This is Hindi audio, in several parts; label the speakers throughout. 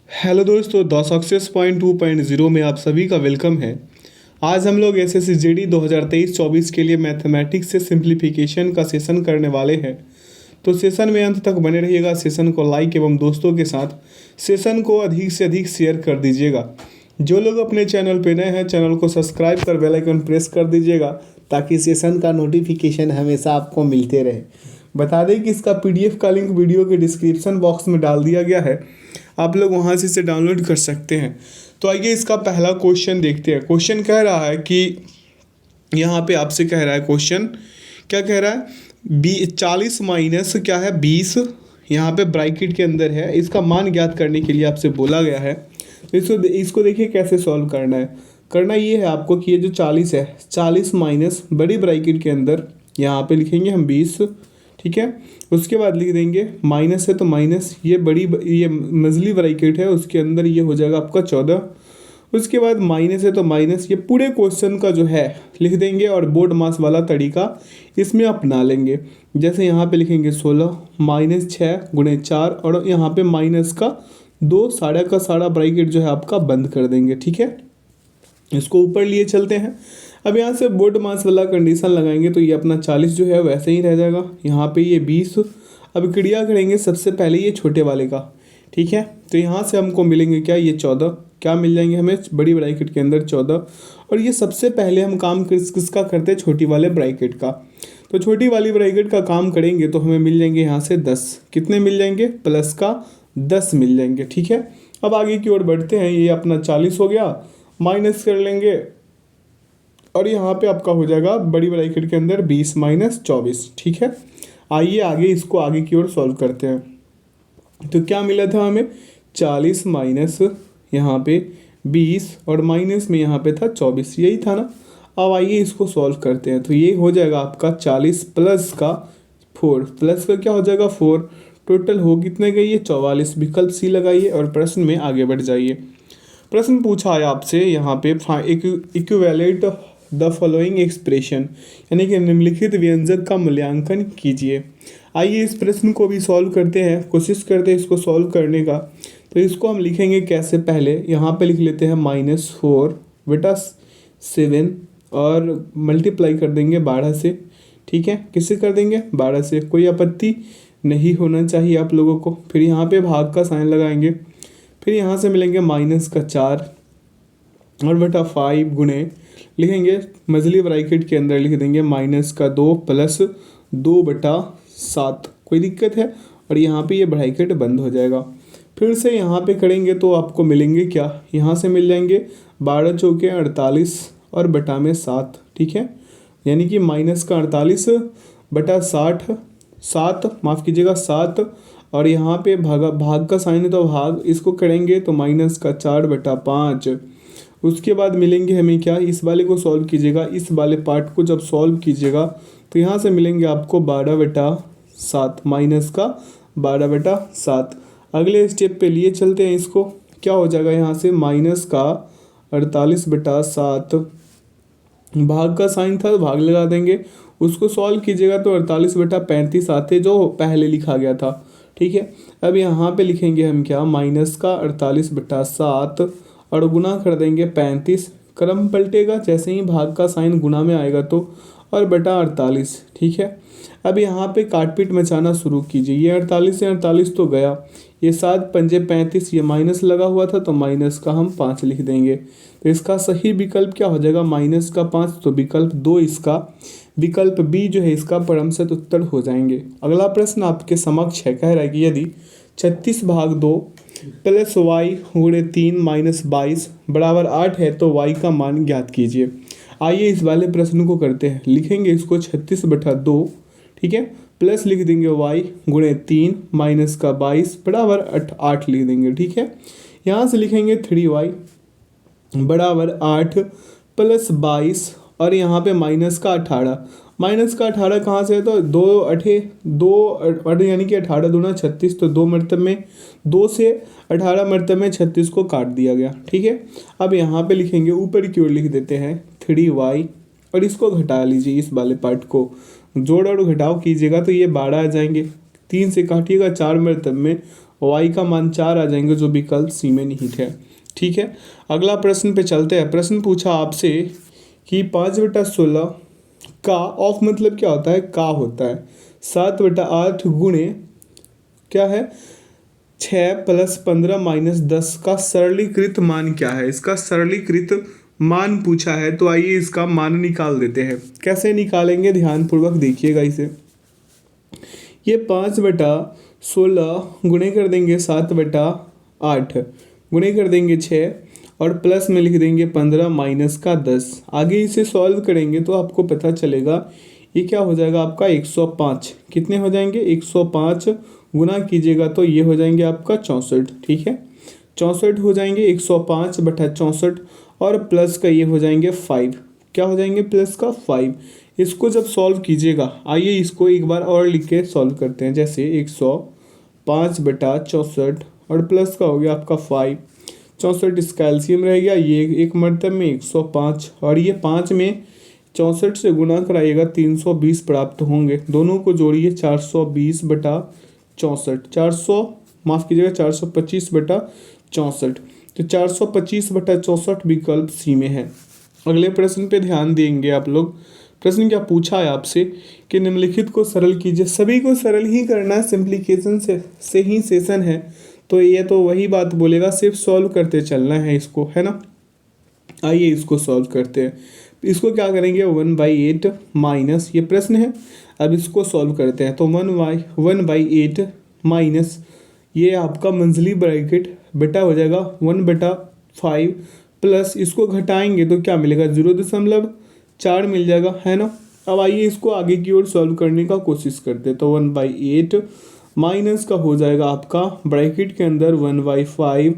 Speaker 1: हेलो दोस्तों, द सक्सेस पॉइंट 2.0 में आप सभी का वेलकम है। आज हम लोग एसएससी जीडी 2023-24 के लिए मैथमेटिक्स से सिंप्लीफिकेशन का सेशन करने वाले हैं। तो सेशन में अंत तक बने रहिएगा। सेशन को लाइक एवं दोस्तों के साथ सेशन को अधिक से अधिक शेयर कर दीजिएगा। जो लोग अपने चैनल पे नए हैं, चैनल को सब्सक्राइब कर बेल आइकन प्रेस कर दीजिएगा ताकि सेशन का नोटिफिकेशन हमेशा आपको मिलते रहे। बता दें कि इसका पीडीएफ का लिंक वीडियो के डिस्क्रिप्शन बॉक्स में डाल दिया गया है, आप लोग वहां से इसे डाउनलोड कर सकते हैं। तो आइए इसका पहला क्वेश्चन देखते हैं। क्वेश्चन कह रहा है कि यहाँ पे आपसे कह रहा है, क्वेश्चन क्या कह रहा है, 40 माइनस क्या है 20, यहाँ पे ब्रैकेट के अंदर है। इसका मान ज्ञात करने के लिए आपसे बोला गया है। तो इसको देखिए कैसे सॉल्व करना है। करना ये है आपको कि ये जो 40 है, 40 माइनस बड़ी ब्रैकेट के अंदर यहाँ पे लिखेंगे हम 20, ठीक है। उसके बाद लिख देंगे माइनस है तो माइनस ये मजली ब्रैकेट है, उसके अंदर ये हो जाएगा आपका 14। उसके बाद माइनस है तो माइनस, ये पूरे क्वेश्चन का जो है लिख देंगे और बोर्ड मास वाला तरीका इसमें अपना लेंगे। जैसे यहाँ पे लिखेंगे 16 माइनस 6 गुणे 4 और यहाँ पे माइनस का 2, सारा का सारा ब्रैकेट जो है आपका बंद कर देंगे, ठीक है। इसको ऊपर लिए चलते हैं। अब यहाँ से बोर्ड मास वाला कंडीशन लगाएंगे तो ये अपना 40 जो है वैसे ही रह जाएगा। यहाँ पे ये 20। अब क्रिया करेंगे सबसे पहले ये छोटे वाले का, ठीक है। तो यहाँ से हमको मिलेंगे क्या, ये 14, क्या मिल जाएंगे हमें बड़ी ब्रैकेट के अंदर 14। और ये सबसे पहले हम काम किसका करते हैं, छोटी वाले ब्रैकेट का। तो छोटी वाली ब्रैकेट का काम करेंगे तो हमें मिल जाएंगे यहाँ से 10। कितने मिल जाएंगे, प्लस का 10 मिल जाएंगे, ठीक है। अब आगे की ओर बढ़ते हैं। ये अपना 40 हो गया, माइनस कर लेंगे और यहाँ पे आपका हो जाएगा बड़ी ब्रैकेट के अंदर 20 माइनस 24, ठीक है। आइए आगे इसको आगे की ओर सॉल्व करते हैं। तो क्या मिला था हमें, 40 माइनस यहाँ पे 20 और माइनस में यहाँ पे था 24, यही था ना। अब आइए इसको सॉल्व करते हैं। तो ये हो जाएगा आपका 40 प्लस का 4, प्लस का क्या हो जाएगा 4, टोटल हो कितने गई है 44। विकल्प सी लगाइए और प्रश्न में आगे बढ़ जाइए। प्रश्न पूछा है आपसे यहाँ पे इक्विवेलेंट द फॉलोइंग एक्सप्रेशन, यानी कि निम्नलिखित व्यंजक का मूल्यांकन कीजिए। आइए इस प्रश्न को भी सॉल्व करते हैं, कोशिश करते हैं इसको सॉल्व करने का। तो इसको हम लिखेंगे कैसे, पहले यहाँ पे लिख लेते हैं -4 बटा 7 और मल्टीप्लाई कर देंगे 12 से, ठीक है। किससे कर देंगे, 12 से। कोई आपत्ति नहीं होना चाहिए आप लोगों को। फिर यहाँ पे भाग का साइन लगाएंगे, फिर यहाँ से मिलेंगे माइनस का 4 और बटा 5 गुणे लिखेंगे मजली ब्रैकेट के अंदर लिख देंगे माइनस का 2 प्लस 2 बटा 7। कोई दिक्कत है, और यहाँ पे ये ब्रैकेट बंद हो जाएगा। फिर से यहाँ पे करेंगे तो आपको मिलेंगे क्या, यहाँ से मिल जाएंगे 12 चौके 48 और बटा में 7, ठीक है। यानी कि माइनस का 48 बटा 7 माफ़ कीजिएगा 7, और यहाँ पे भाग का साइन है तो भाग, इसको करेंगे तो माइनस का 4 बटा 5। उसके बाद मिलेंगे हमें क्या, इस वाले को सॉल्व कीजिएगा, इस वाले पार्ट को जब सॉल्व कीजिएगा तो यहाँ से मिलेंगे आपको 12 बटा 7, माइनस का 12 बटा 7। अगले स्टेप पे लिए चलते हैं इसको। क्या हो जाएगा, यहाँ से माइनस का 48 बटा 7, भाग का साइन था तो भाग लगा देंगे, उसको सॉल्व कीजिएगा तो 48 बटा 35 आते जो पहले लिखा गया था, ठीक है। अब यहाँ पे लिखेंगे हम क्या, माइनस का 48 बटा 7 और गुना कर देंगे 35, क्रम पलटेगा जैसे ही भाग का साइन गुना में आएगा तो, और बटा 48, ठीक है। अब यहाँ पे काटपीट मचाना शुरू कीजिए। ये 48 से 48 तो गया, ये 7 पंजे 35, ये माइनस लगा हुआ था तो माइनस का हम 5 लिख देंगे। तो इसका सही विकल्प क्या हो जाएगा, माइनस का 5। तो विकल्प 2 इसका, विकल्प बी जो है इसका परमसत उत्तर हो जाएंगे। अगला प्रश्न आपके समक्ष है, कह रहा है कि यदि 36 भाग 2 प्लस वाई गुणे 3 माइनस 22 बराबर 8 है तो वाई का मान ज्ञात कीजिए। आइए इस वाले प्रश्न को करते हैं। लिखेंगे इसको 36 बटा 2, ठीक है, प्लस लिख देंगे वाई गुणे 3 माइनस का 22 बराबर 8 लिख देंगे, ठीक है। यहाँ से लिखेंगे 3y बराबर 8 प्लस 22 और यहाँ पे माइनस का 18। माइनस का 18 कहाँ से है, तो 2 यानी कि 18 दूना 36, तो 2 मरतब में 2 से 18 मरतब में 36 को काट दिया गया, ठीक है। अब यहाँ पे लिखेंगे ऊपर की ओर लिख देते हैं 3y और इसको घटा लीजिए, इस वाले पार्ट को जोड़ और घटाव कीजिएगा तो ये 12 आ जाएंगे। 3 से काटिएगा 4 मरतब में वाई का मान 4 आ जाएंगे, जो विकल्प सी में निहित है। ठीक है, अगला प्रश्न पे चलते हैं। प्रश्न पूछा आपसे कि 5/16 का ऑफ मतलब क्या होता है, का होता है 7/8 गुणे क्या है 6 + 15 - 10 का सरलीकृत मान क्या है। इसका सरलीकृत मान पूछा है, तो आइए इसका मान निकाल देते हैं। कैसे निकालेंगे, ध्यानपूर्वक देखिएगा इसे। ये 5/16 गुणे कर देंगे 7/8 गुणे कर देंगे 6 और प्लस में लिख देंगे 15 माइनस का 10। आगे इसे सॉल्व करेंगे तो आपको पता चलेगा ये क्या हो जाएगा आपका 105। कितने हो जाएंगे 105 गुना कीजिएगा तो ये हो जाएंगे आपका 64। ठीक है, 64 हो जाएंगे 105/64 और प्लस का ये हो जाएंगे 5। क्या हो जाएंगे प्लस का 5। इसको जब सॉल्व कीजिएगा, आइए इसको एक बार और लिख के सॉल्व करते हैं। जैसे 105/64 और प्लस का हो गया आपका 5, 64 इसका एलसीएम रह गया, ये एक मरतब में 105 और ये 5 में 64 से गुना कराइएगा 320 प्राप्त होंगे। दोनों को जोड़िए 420/64, 400 माफ़ कीजिएगा 425/64, तो 425/64 विकल्प सी में है। अगले प्रश्न पे ध्यान देंगे आप लोग। प्रश्न क्या पूछा है आपसे कि निम्नलिखित को सरल कीजिए। सभी को सरल ही करना है, सिंप्लीकेशन से ही सेशन है, तो ये तो वही बात बोलेगा, सिर्फ सॉल्व करते चलना है इसको, है ना। आइए इसको सॉल्व करते हैं। इसको क्या करेंगे 1/8 माइनस, ये प्रश्न है, अब इसको सॉल्व करते हैं। तो 1/8 माइनस ये आपका मंझली ब्रैकेट बेटा हो जाएगा 1/5 प्लस इसको घटाएंगे तो क्या मिलेगा 0.4 मिल जाएगा, है ना। अब आइए इसको आगे की ओर सॉल्व करने का कोशिश करते हैं। तो 1/8 माइनस का हो जाएगा आपका ब्रैकेट के अंदर 1/5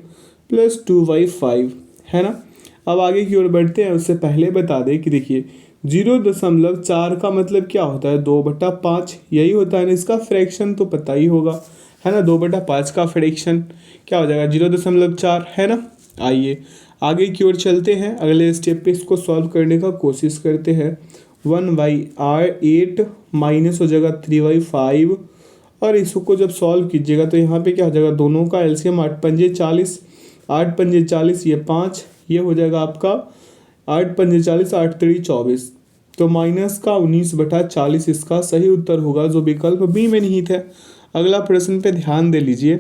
Speaker 1: प्लस 2/5, है ना। अब आगे की ओर बढ़ते हैं। उससे पहले बता दें कि देखिए 0.4 का मतलब क्या होता है 2/5, यही होता है ना। इसका फ्रैक्शन तो पता ही होगा, है ना। 2/5 का फ्रैक्शन क्या हो जाएगा 0.4, है ना। आइए आगे की ओर चलते हैं, अगले स्टेप पे इसको सॉल्व करने का कोशिश करते हैं। 1/8 माइनस हो जाएगा 3/5 और इसको जब सॉल्व कीजिएगा तो यहाँ पे क्या हो जाएगा, दोनों का एलसीएम 8 पंजे 40, 8 पंजे 40, ये 5, ये हो जाएगा आपका 8 पंजे 40, 8 3 24, तो माइनस का 19/40 इसका सही उत्तर होगा, जो विकल्प बी में निहित है। अगला प्रश्न पे ध्यान दे लीजिए,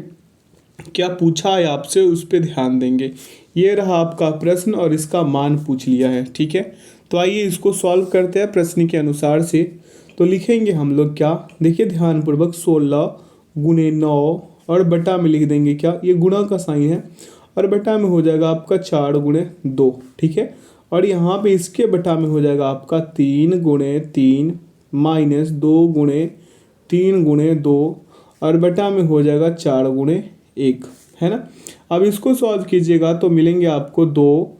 Speaker 1: क्या पूछा है आपसे उस पे ध्यान देंगे। ये रहा आपका प्रश्न और इसका मान पूछ लिया है। ठीक है, तो आइए इसको सॉल्व करते हैं प्रश्न के अनुसार से। तो लिखेंगे हम लोग क्या, देखिए ध्यानपूर्वक 16 गुणे 9 और बटा में लिख देंगे क्या, ये गुणा का साइन है और बटा में हो जाएगा आपका 4 गुणे 2। ठीक है, और यहाँ पे इसके बटा में हो जाएगा आपका 3 गुणे 3 माइनस 2 गुणे 3 गुणे 2 और बटा में हो जाएगा 4 गुणे 1, है ना। अब इसको सॉल्व कीजिएगा तो मिलेंगे आपको 2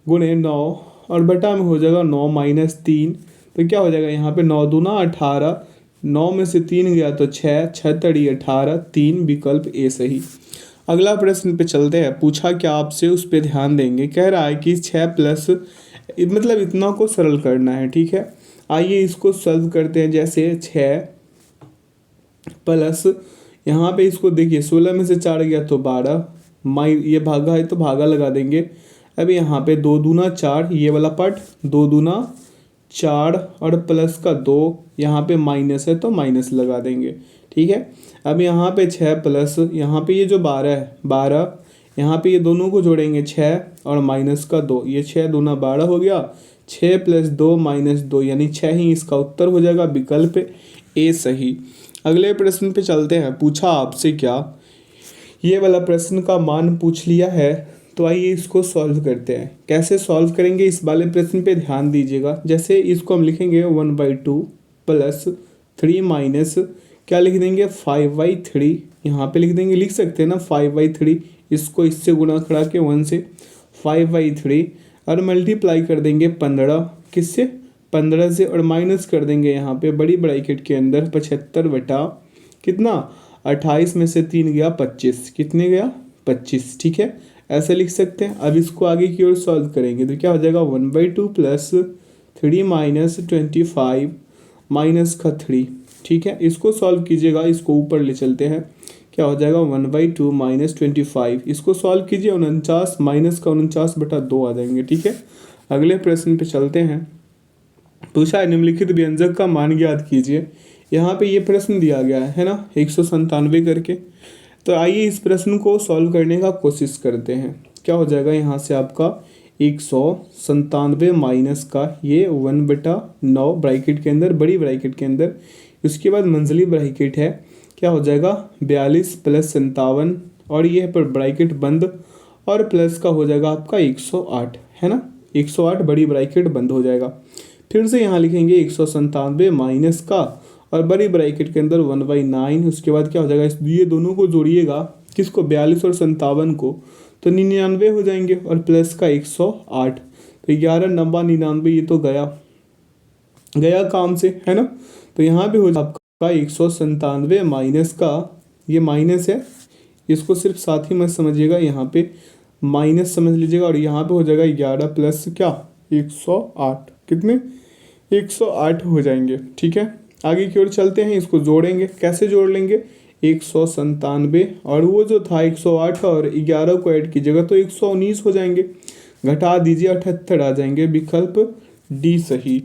Speaker 1: गुणे 9 और बटा में हो जाएगा 9 माइनस 3, तो क्या हो जाएगा यहाँ पे 9 दूना 18, 9 में से 3 गया तो 6, 6 तड़ी 18, 3 विकल्प ए सही। अगला प्रश्न पे चलते हैं। पूछा क्या आपसे उस पे ध्यान देंगे। कह रहा है कि 6 प्लस मतलब इतना को सरल करना है। ठीक है, आइए इसको सॉल्व करते हैं। जैसे 6 प्लस यहाँ पे इसको देखिए 16 में से 4 गया तो 12, ये भागा है तो भागा लगा देंगे। अब यहाँ पे 2 दूना 4, ये वाला पार्ट 2 दूना 4 और प्लस का 2, यहाँ पे माइनस है तो माइनस लगा देंगे। ठीक है, अब यहाँ पे 6 प्लस यहाँ पे ये जो 12 है 12, यहाँ पे ये दोनों को जोड़ेंगे 6 और माइनस का 2, ये 6 दूना 12 हो गया, 6 + 2 माइनस 2 यानी 6 ही इसका उत्तर हो जाएगा, विकल्प ए सही। अगले प्रश्न पे चलते हैं। पूछा आपसे क्या, ये वाला प्रश्न का मान पूछ लिया है, तो आइए इसको सॉल्व करते हैं। कैसे सॉल्व करेंगे इस वाले प्रश्न पे ध्यान दीजिएगा। जैसे इसको हम लिखेंगे 1/2 प्लस 3 माइनस क्या लिख देंगे 5/3, यहाँ पे लिख देंगे, लिख सकते हैं ना 5/3, इसको इससे गुणा करा के 1 से 5/3 और मल्टीप्लाई कर देंगे 15 किससे 15 से और माइनस कर देंगे यहाँ पे बड़ी ब्रैकेट के अंदर 75 बटा कितना 28 में से 3 गया 25, कितने गया 25। ठीक है, ऐसे लिख सकते हैं। अब इसको आगे की ओर सॉल्व करेंगे तो क्या हो जाएगा 1/2 प्लस 3 माइनस 25 माइनस का 3। ठीक है, इसको सॉल्व कीजिएगा, इसको ऊपर ले चलते हैं क्या हो जाएगा 1/2 माइनस 25। इसको सॉल्व कीजिए 49 माइनस का 49/2 आ जाएंगे। ठीक है, अगले प्रश्न पे चलते हैं। पूछा है निम्नलिखित व्यंजक का मान ज्ञात कीजिए। यहाँ पे ये प्रश्न दिया गया है ना 197 करके। तो आइए इस प्रश्न को सॉल्व करने का कोशिश करते हैं। क्या हो जाएगा यहाँ से आपका 197 माइनस का ये 1/9 ब्रैकेट के अंदर, बड़ी ब्रैकेट के अंदर, उसके बाद मंझली ब्रैकेट है, क्या हो जाएगा 42 प्लस 57, और ये पर ब्रैकेट बंद, और प्लस का हो जाएगा आपका 108, है ना, 108 बड़ी ब्रैकेट बंद हो जाएगा। फिर से यहाँ लिखेंगे 197 माइनस का, और बड़ी ब्रैकेट के अंदर 1/9, उसके बाद क्या हो जाएगा, ये दोनों को जोड़िएगा, किसको 42 और 57 को, तो 99 हो जाएंगे, और प्लस का 108, तो 11 नब्बा 99, ये तो गया गया काम से, है ना। तो यहाँ पे हो जाएगा आपका 197 माइनस का, ये माइनस है, इसको सिर्फ साथ ही मत समझिएगा, यहाँ पे माइनस समझ लीजिएगा, और यहाँ पे हो जाएगा 11 प्लस क्या 108, कितने 108 हो जाएंगे। ठीक है, आगे की ओर चलते हैं, इसको जोड़ेंगे, कैसे जोड़ लेंगे 197 और वो जो था 108 और 11 को ऐड कीजिएगा तो 119 हो जाएंगे, घटा दीजिए 78 आ जाएंगे, विकल्प डी सही।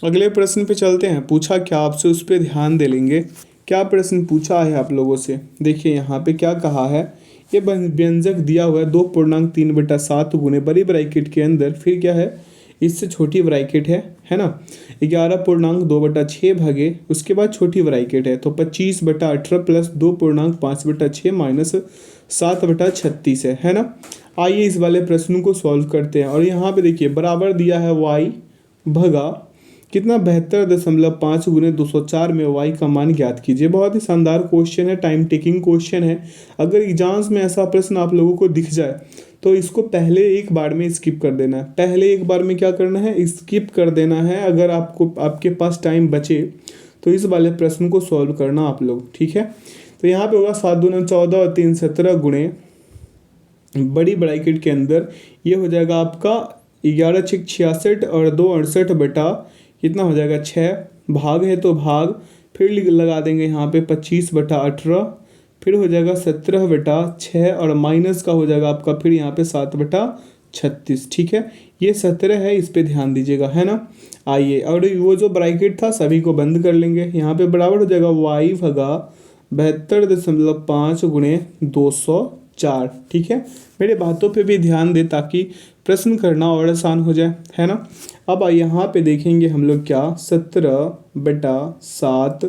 Speaker 1: अगले प्रश्न पे चलते हैं। पूछा क्या आपसे, उस पर ध्यान दे लेंगे। क्या प्रश्न पूछा है आप लोगों से, देखिए यहाँ पे क्या कहा है, ये व्यंजक दिया हुआ है 2.3/7 गुने बड़ी ब्रैकेट के अंदर, फिर क्या है इससे छोटी ब्रैकेट है ना, 11.2/6 भागे, उसके बाद छोटी ब्रैकेट है तो 25/18 प्लस 2.5/6 माइनस 7/36 है ना। आइए इस वाले प्रश्न को सॉल्व करते हैं। और यहाँ पे देखिए बराबर दिया है y भगा कितना 72.5 गुने 204 में y का मान ज्ञात कीजिए। बहुत ही शानदार क्वेश्चन है, टाइम टेकिंग क्वेश्चन है। अगर एग्जाम्स में ऐसा प्रश्न आप लोगों को दिख जाए तो इसको पहले एक बार में स्किप कर देना है। पहले एक बार में क्या करना है, स्किप कर देना है। अगर आपको आपके पास टाइम बचे तो इस वाले प्रश्न को सॉल्व करना आप लोग, ठीक है। तो यहाँ पे होगा 7 दूना 14 और 3 17 गुणे बड़ी ब्रैकेट के अंदर ये हो जाएगा आपका 11 6 66 और 2 68 बटा कितना हो जाएगा 6, भाग है तो भाग, फिर लगा देंगे यहाँ पे 25/18, फिर हो जाएगा 17/6 और माइनस का हो जाएगा आपका फिर यहाँ पे 7/36। ठीक है, ये 17 है, इस पे ध्यान दीजिएगा, है ना। आइए और वो जो ब्रैकेट था सभी को बंद कर लेंगे। यहाँ पे बराबर हो जाएगा y भगा 72.5 गुणे 204। ठीक है, मेरे बातों पे भी ध्यान दे ताकि प्रश्न करना और आसान हो जाए, है ना। अब यहाँ पे देखेंगे हम लोग क्या 17/7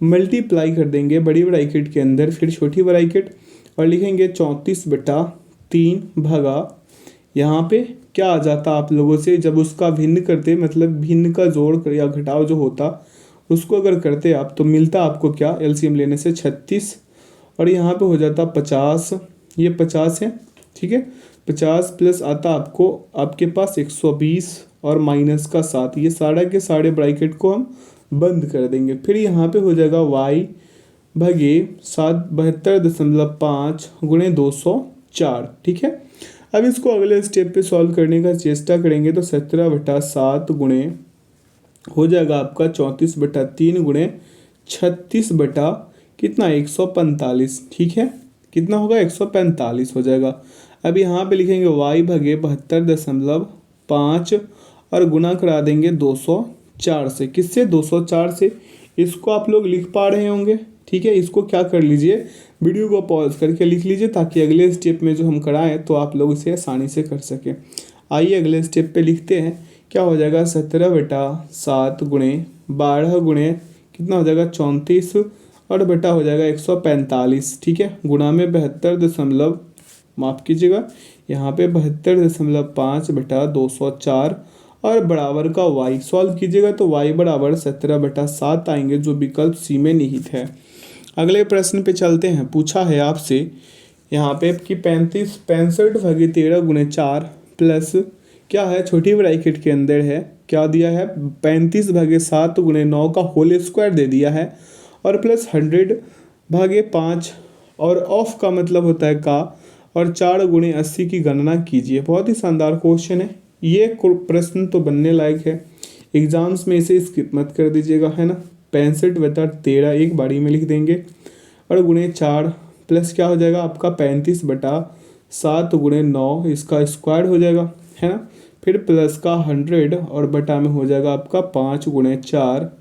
Speaker 1: मल्टीप्लाई कर देंगे बड़ी ब्रैकेट के अंदर, फिर छोटी ब्रैकेट, और लिखेंगे 34/3 भगा यहाँ पे क्या आ जाता आप लोगों से, जब उसका भिन्न करते मतलब भिन्न का जोड़ या घटाव जो होता उसको अगर करते आप तो मिलता आपको क्या, एलसीएम लेने से 36, और यहाँ पे हो जाता 50, ये 50 है, ठीक है। 50 प्लस आता आपको आपके पास 120 और माइनस का 7, ये सारा के सारे ब्रैकेट को हम बंद कर देंगे। फिर यहाँ पे हो जाएगा y भगे 72.5 गुणे 204। ठीक है, अब इसको अगले स्टेप पे सॉल्व करने का चेष्टा करेंगे तो 17/7 गुणे हो जाएगा आपका 34/3 गुणे 36 बटा कितना 145। ठीक है, कितना होगा 145 हो जाएगा। अब यहाँ पे लिखेंगे y भगे 72.5 और गुना करा देंगे 204 से, किससे 204 से। इसको आप लोग लिख पा रहे होंगे, ठीक है। इसको क्या कर लीजिए, वीडियो को पॉज करके लिख लीजिए ताकि अगले स्टेप में जो हम कराएं तो आप लोग इसे आसानी से कर सकें। आइए अगले स्टेप पे लिखते हैं, क्या हो जाएगा 17/7 गुणे 12 गुणे कितना हो जाएगा 34 और बटा हो जाएगा 145। ठीक है, गुणा में 72 माफ़ कीजिएगा यहाँ पे 72.5 बटा 204 और बराबर का y सॉल्व कीजिएगा तो y बराबर 17/7 आएंगे, जो विकल्प सी में निहित है। अगले प्रश्न पे चलते हैं। पूछा है आपसे यहाँ पे कि 65 भागे 13 गुणे 4 प्लस क्या है, छोटी ब्रैकेट के अंदर है, क्या दिया है 35 भागे 7 गुणे 9 का होल स्क्वायर दे दिया है, और प्लस 100 भागे 5 और ऑफ का मतलब होता है का, और 4 गुणे 80 की गणना कीजिए। बहुत ही शानदार क्वेश्चन है, ये प्रश्न तो बनने लायक है, एग्जाम्स में इसे स्किप मत कर दीजिएगा, है ना। 65/13 एक बारी में लिख देंगे और गुणे 4 प्लस क्या हो जाएगा आपका 35/7 गुणे 9, इसका स्क्वायर हो जाएगा, है ना। फिर प्लस का 100 और बटा में हो जाएगा आपका 5 गुणे 4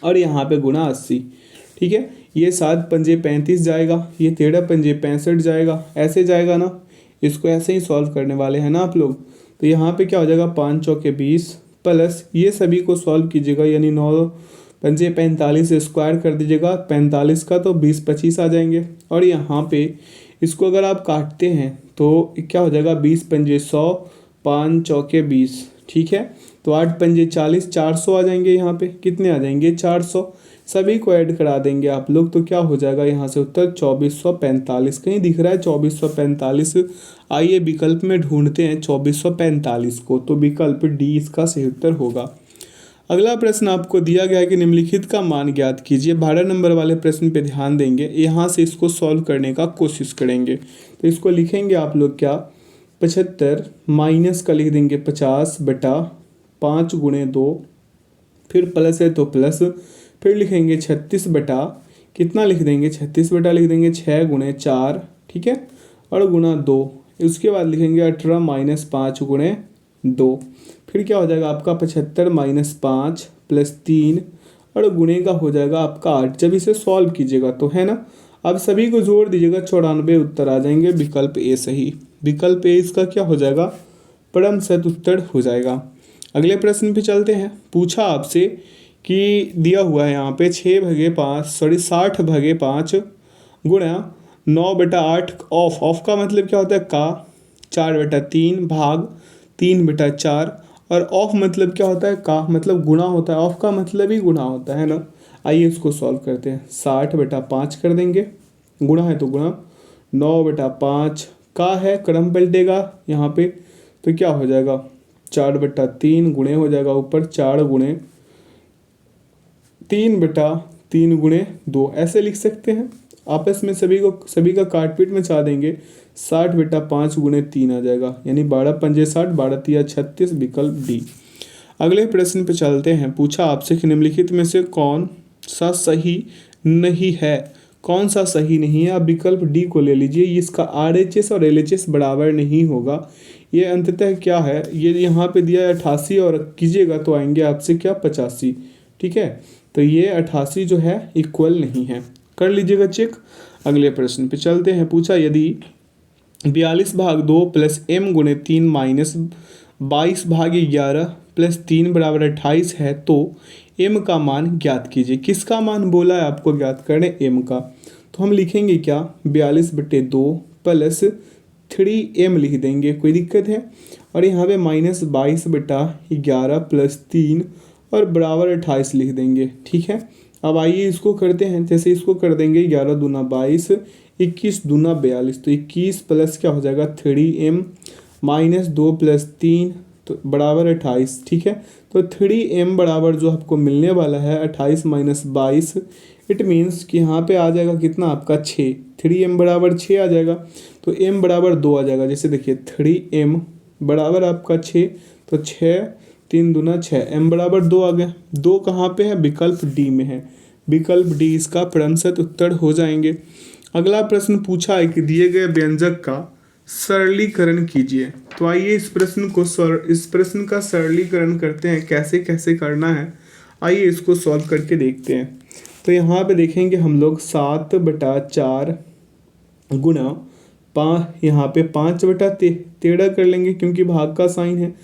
Speaker 1: और यहाँ पे गुणा 80। ठीक है, ये 7 पंजे 35 जाएगा, ये 13 पंजे 65 जाएगा, ऐसे जाएगा ना। इसको ऐसे ही सॉल्व करने वाले हैं ना आप लोग। तो यहाँ पे क्या हो जाएगा 5 चौके 20 प्लस ये सभी को सॉल्व कीजिएगा, यानी 9 पंजे 45 स्क्वायर कर दीजिएगा 45 का, तो 20 25 आ जाएंगे। और यहाँ पे इसको अगर आप काटते हैं तो क्या हो जाएगा 20 पंजे 100, 5 चौके 20। ठीक है, तो 8 पंजे 40, 400 आ जाएंगे। यहाँ पे कितने आ जाएंगे 400, सभी को ऐड करा देंगे आप लोग, तो क्या हो जाएगा यहाँ से उत्तर 2445। कहीं दिख रहा है 2445? आइए विकल्प में ढूंढते हैं 2445 को, तो विकल्प डी इसका सही उत्तर होगा। अगला प्रश्न आपको दिया गया है कि निम्नलिखित का मान ज्ञात कीजिए। 12 नंबर वाले प्रश्न पे ध्यान देंगे, यहाँ से इसको सॉल्व करने का कोशिश करेंगे। तो इसको लिखेंगे आप लोग क्या 75 माइनस का लिख देंगे 50/5 गुणे 2, फिर प्लस है तो प्लस, फिर लिखेंगे 36 बटा कितना लिख देंगे 36 बटा लिख देंगे 6 गुणे 4, ठीक है, और गुणा 2। उसके बाद लिखेंगे 18 माइनस 5 गुणे 2, फिर क्या हो जाएगा आपका 75 माइनस 5 प्लस 3 और गुणे का हो जाएगा आपका 8। जब इसे सॉल्व कीजिएगा तो, है ना, अब सभी को जोड़ दीजिएगा 94 उत्तर आ जाएंगे। विकल्प ए सही, विकल्प ए इसका क्या हो जाएगा परम सत उत्तर हो जाएगा। अगले प्रश्न पे चलते हैं। पूछा आपसे कि दिया हुआ है यहाँ पे 60/5 गुणा 9/8 ऑफ का मतलब क्या होता है का, 4/3 भाग 3/4 और ऑफ मतलब क्या होता है का मतलब गुणा होता है, ऑफ का मतलब ही गुणा होता है ना। आइए इसको सॉल्व करते हैं। 60/5 कर देंगे, गुणा है तो गुणा, 9/5 का है क्रम पलटेगा यहाँ पे, तो क्या हो जाएगा 4/3 गुणे हो जाएगा ऊपर 4 गुणे 3/3 गुणे 2, ऐसे लिख सकते हैं। आपस में सभी का काटपीट मचा देंगे, 60/5 गुणे 3 आ जाएगा, यानी 12 पंजे 60, 12 तिया 36, विकल्प डी। अगले प्रश्न पे चलते हैं। पूछा आपसे कि निम्नलिखित में से कौन सा सही नहीं है, कौन सा सही नहीं है। आप विकल्प डी को ले लीजिए, इसका RHS और LHS बराबर नहीं होगा। ये अंततः क्या है, ये यहाँ पे दिया है 88 और कीजिएगा तो आएंगे आपसे क्या 85। ठीक है, तो ये 88 जो है इक्वल नहीं है, कर लीजिएगा चेक। अगले प्रश्न पे चलते हैं। पूछा यदि 42/2 प्लस m गुणे 3 माइनस 22/11 प्लस 3 बराबर 28 है तो m का मान ज्ञात कीजिए। किसका मान बोला है आपको ज्ञात करने, m का। तो हम लिखेंगे क्या 42/2 प्लस 3m लिख देंगे, कोई दिक्कत है। और यहाँ पे माइनस 22/11 प्लस 3 और बराबर 28 लिख देंगे। ठीक है, अब आइए इसको करते हैं। जैसे इसको कर देंगे 11 दूना 22, 21 दूना 42, तो 21 प्लस क्या हो जाएगा 3m माइनस 2 प्लस 3 तो बराबर 28। ठीक है, तो 3m बराबर जो आपको मिलने वाला है 28 माइनस 22, इट मीन्स कि यहाँ पे आ जाएगा कितना आपका 6, 3m बराबर 6 आ जाएगा, तो m बराबर 2 आ जाएगा। जैसे देखिए 3m बराबर आपका 6, तो 6 3 दूना 6, m बराबर 2 आ गया। 2 कहाँ पे है, विकल्प डी में है, विकल्प डी इसका परमसत उत्तर हो जाएंगे। अगला प्रश्न पूछा है कि दिए गए व्यंजक का सरलीकरण कीजिए। तो आइए इस प्रश्न का सरलीकरण करते हैं, कैसे कैसे करना है। आइए इसको सॉल्व करके देखते हैं। तो यहाँ पे देखेंगे हम लोग 7/4 गुणा 5, यहाँ पे 5/13 कर लेंगे क्योंकि भाग का साइन है,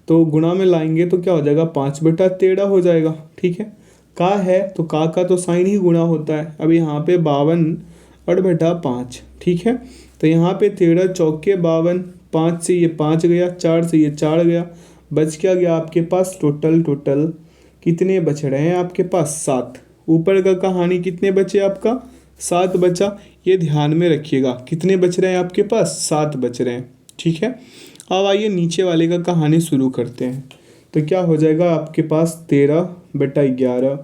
Speaker 1: तो गुणा में लाएंगे तो क्या हो जाएगा 5/13 हो जाएगा। ठीक है, का है तो का तो साइन ही गुणा होता है। अब यहाँ पे 52/5। ठीक है, तो यहाँ पे 13 चौके 52, 5 से ये 5 गया, 4 से ये 4 गया, बच क्या गया आपके पास टोटल कितने बच रहे हैं आपके पास 7। ऊपर का कहानी कितने बचे आपका 7 बचा, ये ध्यान में रखिएगा। कितने बच रहे हैं आपके पास 7 बच रहे हैं। ठीक है, अब आइए नीचे वाले का कहानी शुरू करते हैं। तो क्या हो जाएगा आपके पास 13/11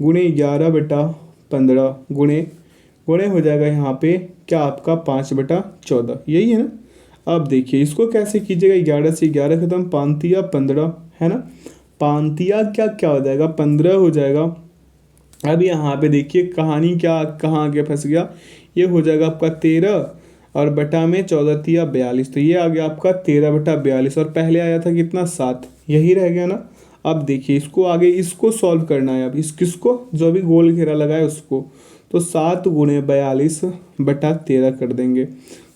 Speaker 1: गुणे 11/15 गुणे हो जाएगा यहाँ पे क्या आपका 5/14, यही है ना। अब देखिए इसको कैसे कीजिएगा, 11 से 11 खत्म, 5 तिया 15 है ना, 5 तिया क्या हो जाएगा 15 हो जाएगा। अब यहाँ पे देखिए कहानी क्या कहाँ आगे फंस गया, ये हो जाएगा आपका 13 और बटा में 14 तिया 42, तो ये आ गया आपका 13/42 और पहले आया था कितना 7, यही रह गया ना। अब देखिए इसको आगे इसको सॉल्व करना है, अब इस किसको जो अभी गोल घेरा लगा है उसको, तो 7 × 42/13 कर देंगे,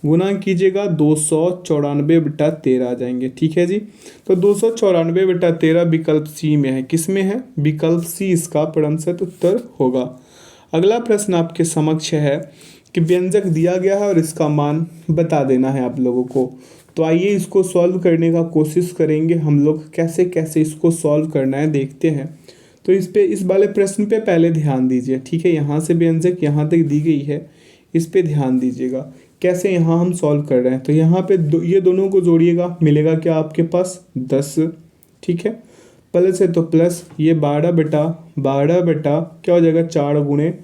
Speaker 1: गुना कीजिएगा 294/13 आ जाएंगे। ठीक है जी, तो 294/13 विकल्प सी में है। किस में है? विकल्प सी इसका प्रतिशत उत्तर होगा। अगला प्रश्न आपके समक्ष है कि व्यंजक दिया गया है और इसका मान बता देना है आप लोगों को। तो आइए इसको सॉल्व करने का कोशिश करेंगे हम लोग, कैसे कैसे इसको सॉल्व करना है देखते हैं। तो इस वाले प्रश्न पे पहले ध्यान दीजिए। ठीक है, यहाँ से व्यंजक यहाँ तक दी गई है, इस पे ध्यान दीजिएगा कैसे यहाँ हम सॉल्व कर रहे हैं। तो यहाँ पे ये दोनों को जोड़िएगा, मिलेगा क्या आपके पास 10। ठीक है, प्लस है तो प्लस, ये 12/12 क्या हो जाएगा 4 गुणे,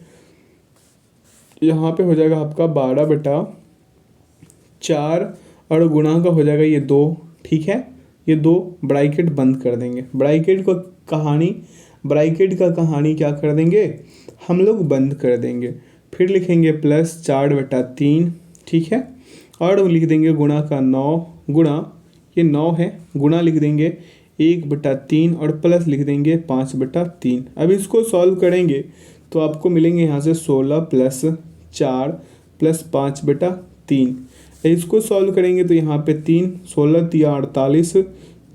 Speaker 1: यहाँ पे हो जाएगा आपका 12/4 और गुणा का हो जाएगा ये 2। ठीक है, ये 2 ब्रैकेट बंद कर देंगे, ब्रैकेट का कहानी क्या कर देंगे हम लोग बंद कर देंगे। फिर लिखेंगे प्लस 4/3। ठीक है, और लिख देंगे गुणा का 9 गुणा, ये 9 है, गुणा लिख देंगे 1/3 और प्लस लिख देंगे 5/3। अब इसको सॉल्व करेंगे तो आपको मिलेंगे यहाँ से 16 + 4 + 5/3। इसको सॉल्व करेंगे तो यहाँ पे 3, 16 तिया 48,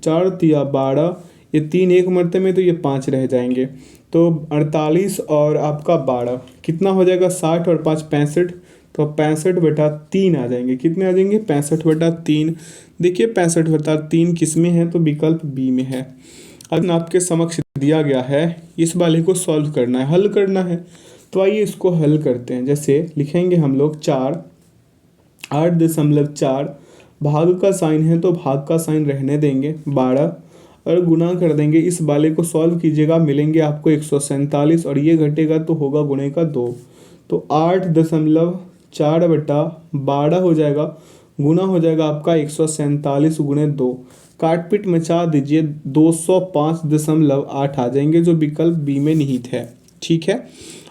Speaker 1: 4 तिया 12, ये 3 एक मरते में तो ये 5 रह जाएंगे। तो 48 और आपका 12 कितना हो जाएगा 60 और 5 65, तो 65/3 आ जाएंगे। कितने आ जाएंगे 65/3। देखिए 65/3 किस में है? तो विकल्प बी में है। अब आपके समक्ष दिया गया है, इस वाले को सॉल्व करना है, हल करना है। तो आइए इसको हल करते हैं। जैसे लिखेंगे हम लोग 8.4 भाग का साइन है तो भाग का साइन रहने देंगे, 12 और गुना कर देंगे। इस वाले को सॉल्व कीजिएगा, मिलेंगे आपको 147 और ये घटेगा तो होगा गुणे का 2, तो 8.4/12 हो जाएगा, गुना हो जाएगा आपका 147 × 2, काट पीट मचा दीजिए 205.8 आ जाएंगे, जो विकल्प बी में निहित है। ठीक है,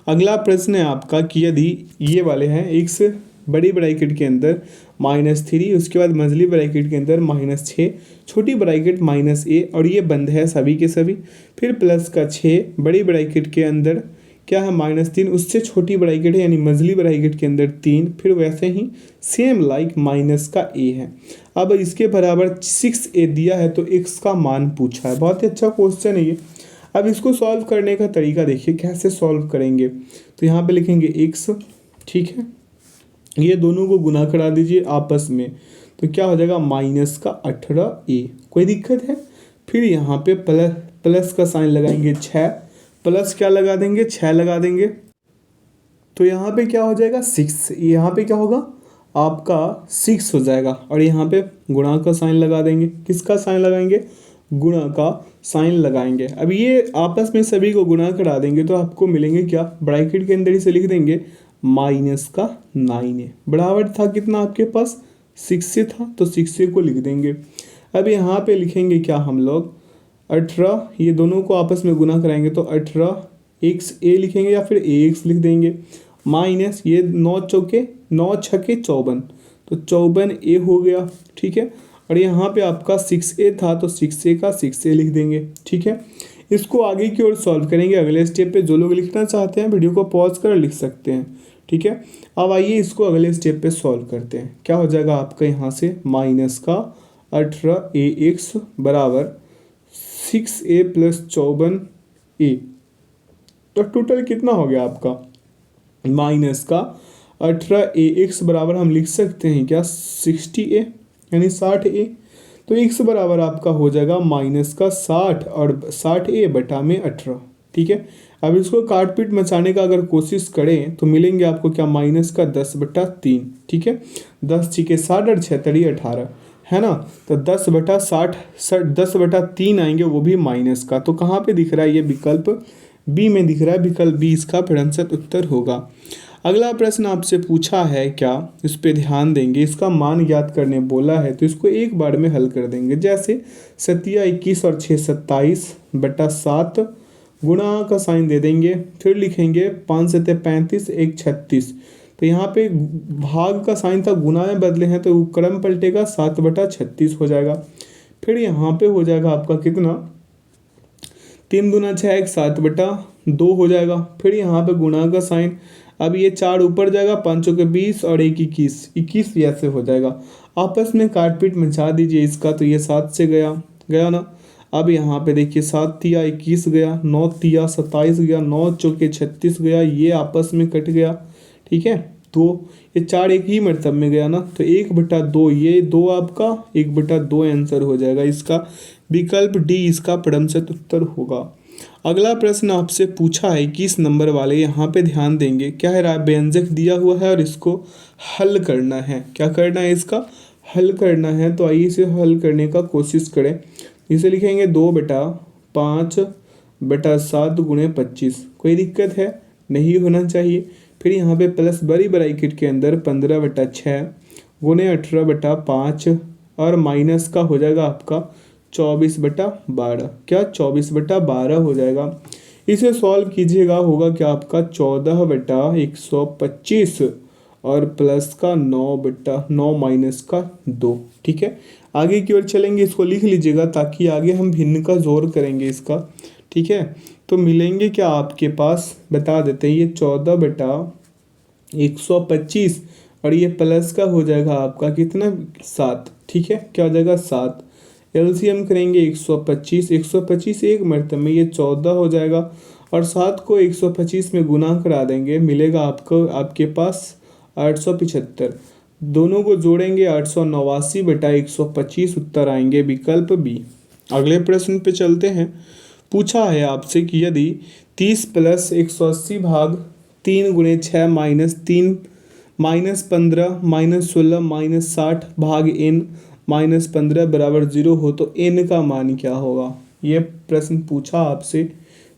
Speaker 1: अगला प्रश्न है आपका कि यदि ये वाले हैं x बड़ी ब्रैकेट के अंदर -3, उसके बाद मझली ब्रैकेट के अंदर -6, छोटी ब्रैकेट -a और ये बंद है सभी के सभी, फिर प्लस का 6 बड़ी ब्रैकेट के अंदर क्या है -3, उससे छोटी ब्रैकेट है यानी मझली ब्रैकेट के अंदर 3, फिर वैसे ही सेम लाइक माइनस का a है। अब इसके बराबर 6a दिया है तो x का मान पूछा है। बहुत ही अच्छा क्वेश्चन है ये। अब इसको सॉल्व करने का तरीका देखिए कैसे सॉल्व करेंगे। तो यहाँ पे लिखेंगे x, ठीक है, ये दोनों को गुना करा दीजिए आपस में, तो क्या हो जाएगा -18a। कोई दिक्कत है? फिर यहाँ पे प्लस का साइन लगाएंगे 6, प्लस क्या लगा देंगे 6 लगा देंगे, तो यहाँ पे क्या हो जाएगा 6, यहाँ पे क्या होगा आपका 6 हो जाएगा और यहाँ पे गुणा का साइन लगा देंगे। किसका साइन लगाएंगे? गुणा का साइन लगाएंगे। अब ये आपस में सभी को गुणा करा देंगे तो आपको मिलेंगे क्या, ब्रैकेट के अंदर इसे लिख देंगे -9a, बराबर था कितना आपके पास 6 से था तो 6 को लिख देंगे। अब यहाँ पे लिखेंगे क्या हम लोग 18, ये दोनों को आपस में गुना कराएंगे तो 18xa लिखेंगे या फिर ax लिख देंगे, माइनस ये 9 छके 54, तो 54a हो गया। ठीक है, और यहाँ पे आपका 6a था तो 6a का 6a लिख देंगे। ठीक है, इसको आगे की ओर सॉल्व करेंगे। अगले स्टेप पे जो लोग लिखना चाहते हैं वीडियो को पॉज कर लिख सकते हैं। ठीक है, अब आइए इसको अगले स्टेप पे सॉल्व करते हैं। क्या हो जाएगा आपका यहाँ से -18ax बराबर 6a + 54a, तो टोटल कितना हो गया आपका -18ax बराबर हम लिख सकते हैं क्या 60a यानी 60a, तो x बराबर आपका हो जाएगा -60 और 60a/18। ठीक है, अब इसको काट पीट मचाने का अगर कोशिश करें तो मिलेंगे आपको क्या -10/3। ठीक है, 10 छिके 60 और 6 तरी 18 है ना, तो 10/3 आएंगे वो भी माइनस का। तो कहाँ पे दिख रहा है? ये विकल्प बी में दिख रहा है, विकल्प बी इसका प्रतिशत उत्तर होगा। अगला प्रश्न आपसे पूछा है क्या, इस पे ध्यान देंगे, इसका मान ज्ञात करने बोला है तो इसको एक बार में हल कर देंगे। जैसे 7 × 21 और 6 27/7, गुणा का साइन दे देंगे, फिर लिखेंगे 5 × 7 = 35, 1 36, तो यहाँ पे भाग का साइन था, गुना में बदले हैं तो क्रम पलटेगा, 7/36 हो जाएगा। फिर यहाँ पे हो जाएगा आपका कितना, 3 दूना 6, एक 7/2 हो जाएगा। फिर यहाँ पे गुणा का साइन, अब ये 4 ऊपर जाएगा, 5 के 20 और 1 21 ऐसे हो जाएगा। आपस में काटपीट मचा दीजिए इसका, तो ये 7 से गया ना। अब यहाँ पे देखिए 7 तिया 21 गया, 9 तिया 27 गया, 9 चौके 36 गया, ये आपस में कट गया। ठीक है, तो ये 4 एक ही मरतब में गया ना, तो 1/2, ये 2 आपका 1/2 आंसर हो जाएगा इसका। विकल्प डी इसका परमशत उत्तर होगा। अगला प्रश्न आपसे पूछा है 21 नंबर वाले, यहाँ पे ध्यान देंगे। क्या है, व्यंजक दिया हुआ है और इसको हल करना है। क्या करना है, इसका हल करना है। तो आइए इसे हल करने का कोशिश करें। इसे लिखेंगे 2/5/7 गुणे 25। कोई दिक्कत है, नहीं होना चाहिए। फिर यहाँ पे प्लस बड़ी ब्रैकेट के अंदर 15/6 गुणे 18/5 और माइनस का हो जाएगा आपका 24/12। क्या 24/12 हो जाएगा। इसे सॉल्व कीजिएगा, होगा क्या आपका 14/125 और प्लस का 9/9 माइनस का 2। ठीक है, आगे की ओर चलेंगे, इसको लिख लीजिएगा ताकि आगे हम भिन्न का जोर करेंगे इसका। ठीक है, तो मिलेंगे क्या आपके पास, बता देते हैं। ये 14/125 और ये प्लस का हो जाएगा आपका कितना, 7। ठीक है, क्या हो जाएगा 7। एलसीएम करेंगे 125 एक मरतब में ये 14 हो जाएगा और 7 को 125 में गुना करा देंगे, मिलेगा आपको आपके पास 875। दोनों को जोड़ेंगे 889/125 उत्तर आएंगे विकल्प बी। अगले प्रश्न पे चलते हैं। पूछा है आपसे कि यदि 30 + 180 भाग 3 गुणे 6 माइनस 3 -15 -16 -60 भाग n -15 बराबर 0 हो तो n का मान क्या होगा। ये प्रश्न पूछा आपसे।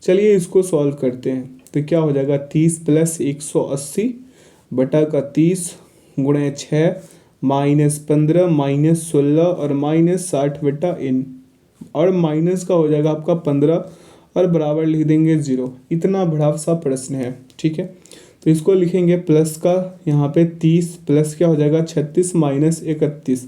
Speaker 1: चलिए इसको सॉल्व करते हैं। तो क्या हो जाएगा, 30 + 180 बटा का 30 गुणे 6 -15 -16 और -60/n और माइनस का हो जाएगा आपका 15 और बराबर लिख देंगे 0। इतना बड़ा सा प्रश्न है। ठीक है, तो इसको लिखेंगे प्लस का, यहाँ पे 30 प्लस क्या हो जाएगा 36 माइनस 31,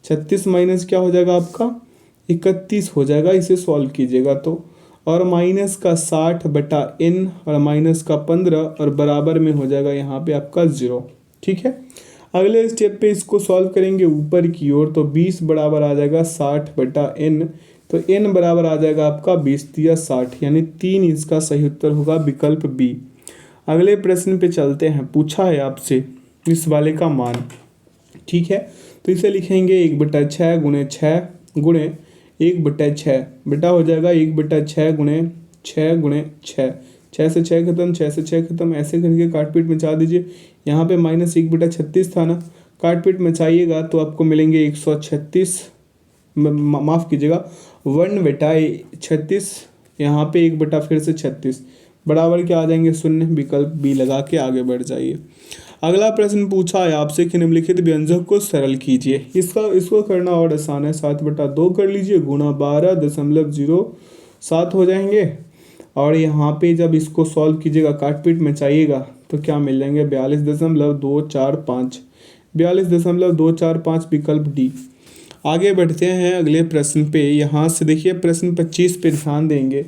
Speaker 1: 36 माइनस क्या हो जाएगा आपका 31 हो जाएगा। इसे सॉल्व कीजिएगा तो, और माइनस का 60/n और माइनस का 15 और बराबर में हो जाएगा यहाँ पे आपका 0। ठीक है, अगले स्टेप पे इसको सॉल्व करेंगे ऊपर की ओर, तो 20 बराबर आ जाएगा 60/n, तो n बराबर आ जाएगा आपका 20 या 60, यानी 3 इसका सही उत्तर होगा विकल्प बी। अगले प्रश्न पे चलते हैं। पूछा है आपसे इस वाले का मान। ठीक है, तो इसे लिखेंगे 1/6 गुणे 6 गुणे 1/6 बेटा हो जाएगा 1/6 गुणे 6 गुणे 6, 6 से 6 खत्म, 6 से 6 खत्म, ऐसे करके काटपीट मचा दीजिए। यहाँ पे -1/36 था ना, काटपीट मचाइएगा तो आपको मिलेंगे 136, माफ़ कीजिएगा 1/36, यहाँ पे 1 फिर से 36 बराबर क्या आ जाएंगे 0। विकल्प बी लगा के आगे बढ़ जाइए। अगला प्रश्न पूछा है आपसे कि निम्नलिखित व्यंजक को सरल कीजिए। इसको करना और आसान है। 7/2 कर लीजिए, गुणा 12.07 हो जाएंगे। और यहाँ पे जब इसको सॉल्व कीजिएगा, काटपीट मचाइएगा तो क्या मिल जाएंगे 42.245, 42.245 विकल्प डी। आगे बढ़ते हैं अगले प्रश्न पे। यहाँ से देखिए प्रश्न 25 पे ध्यान देंगे।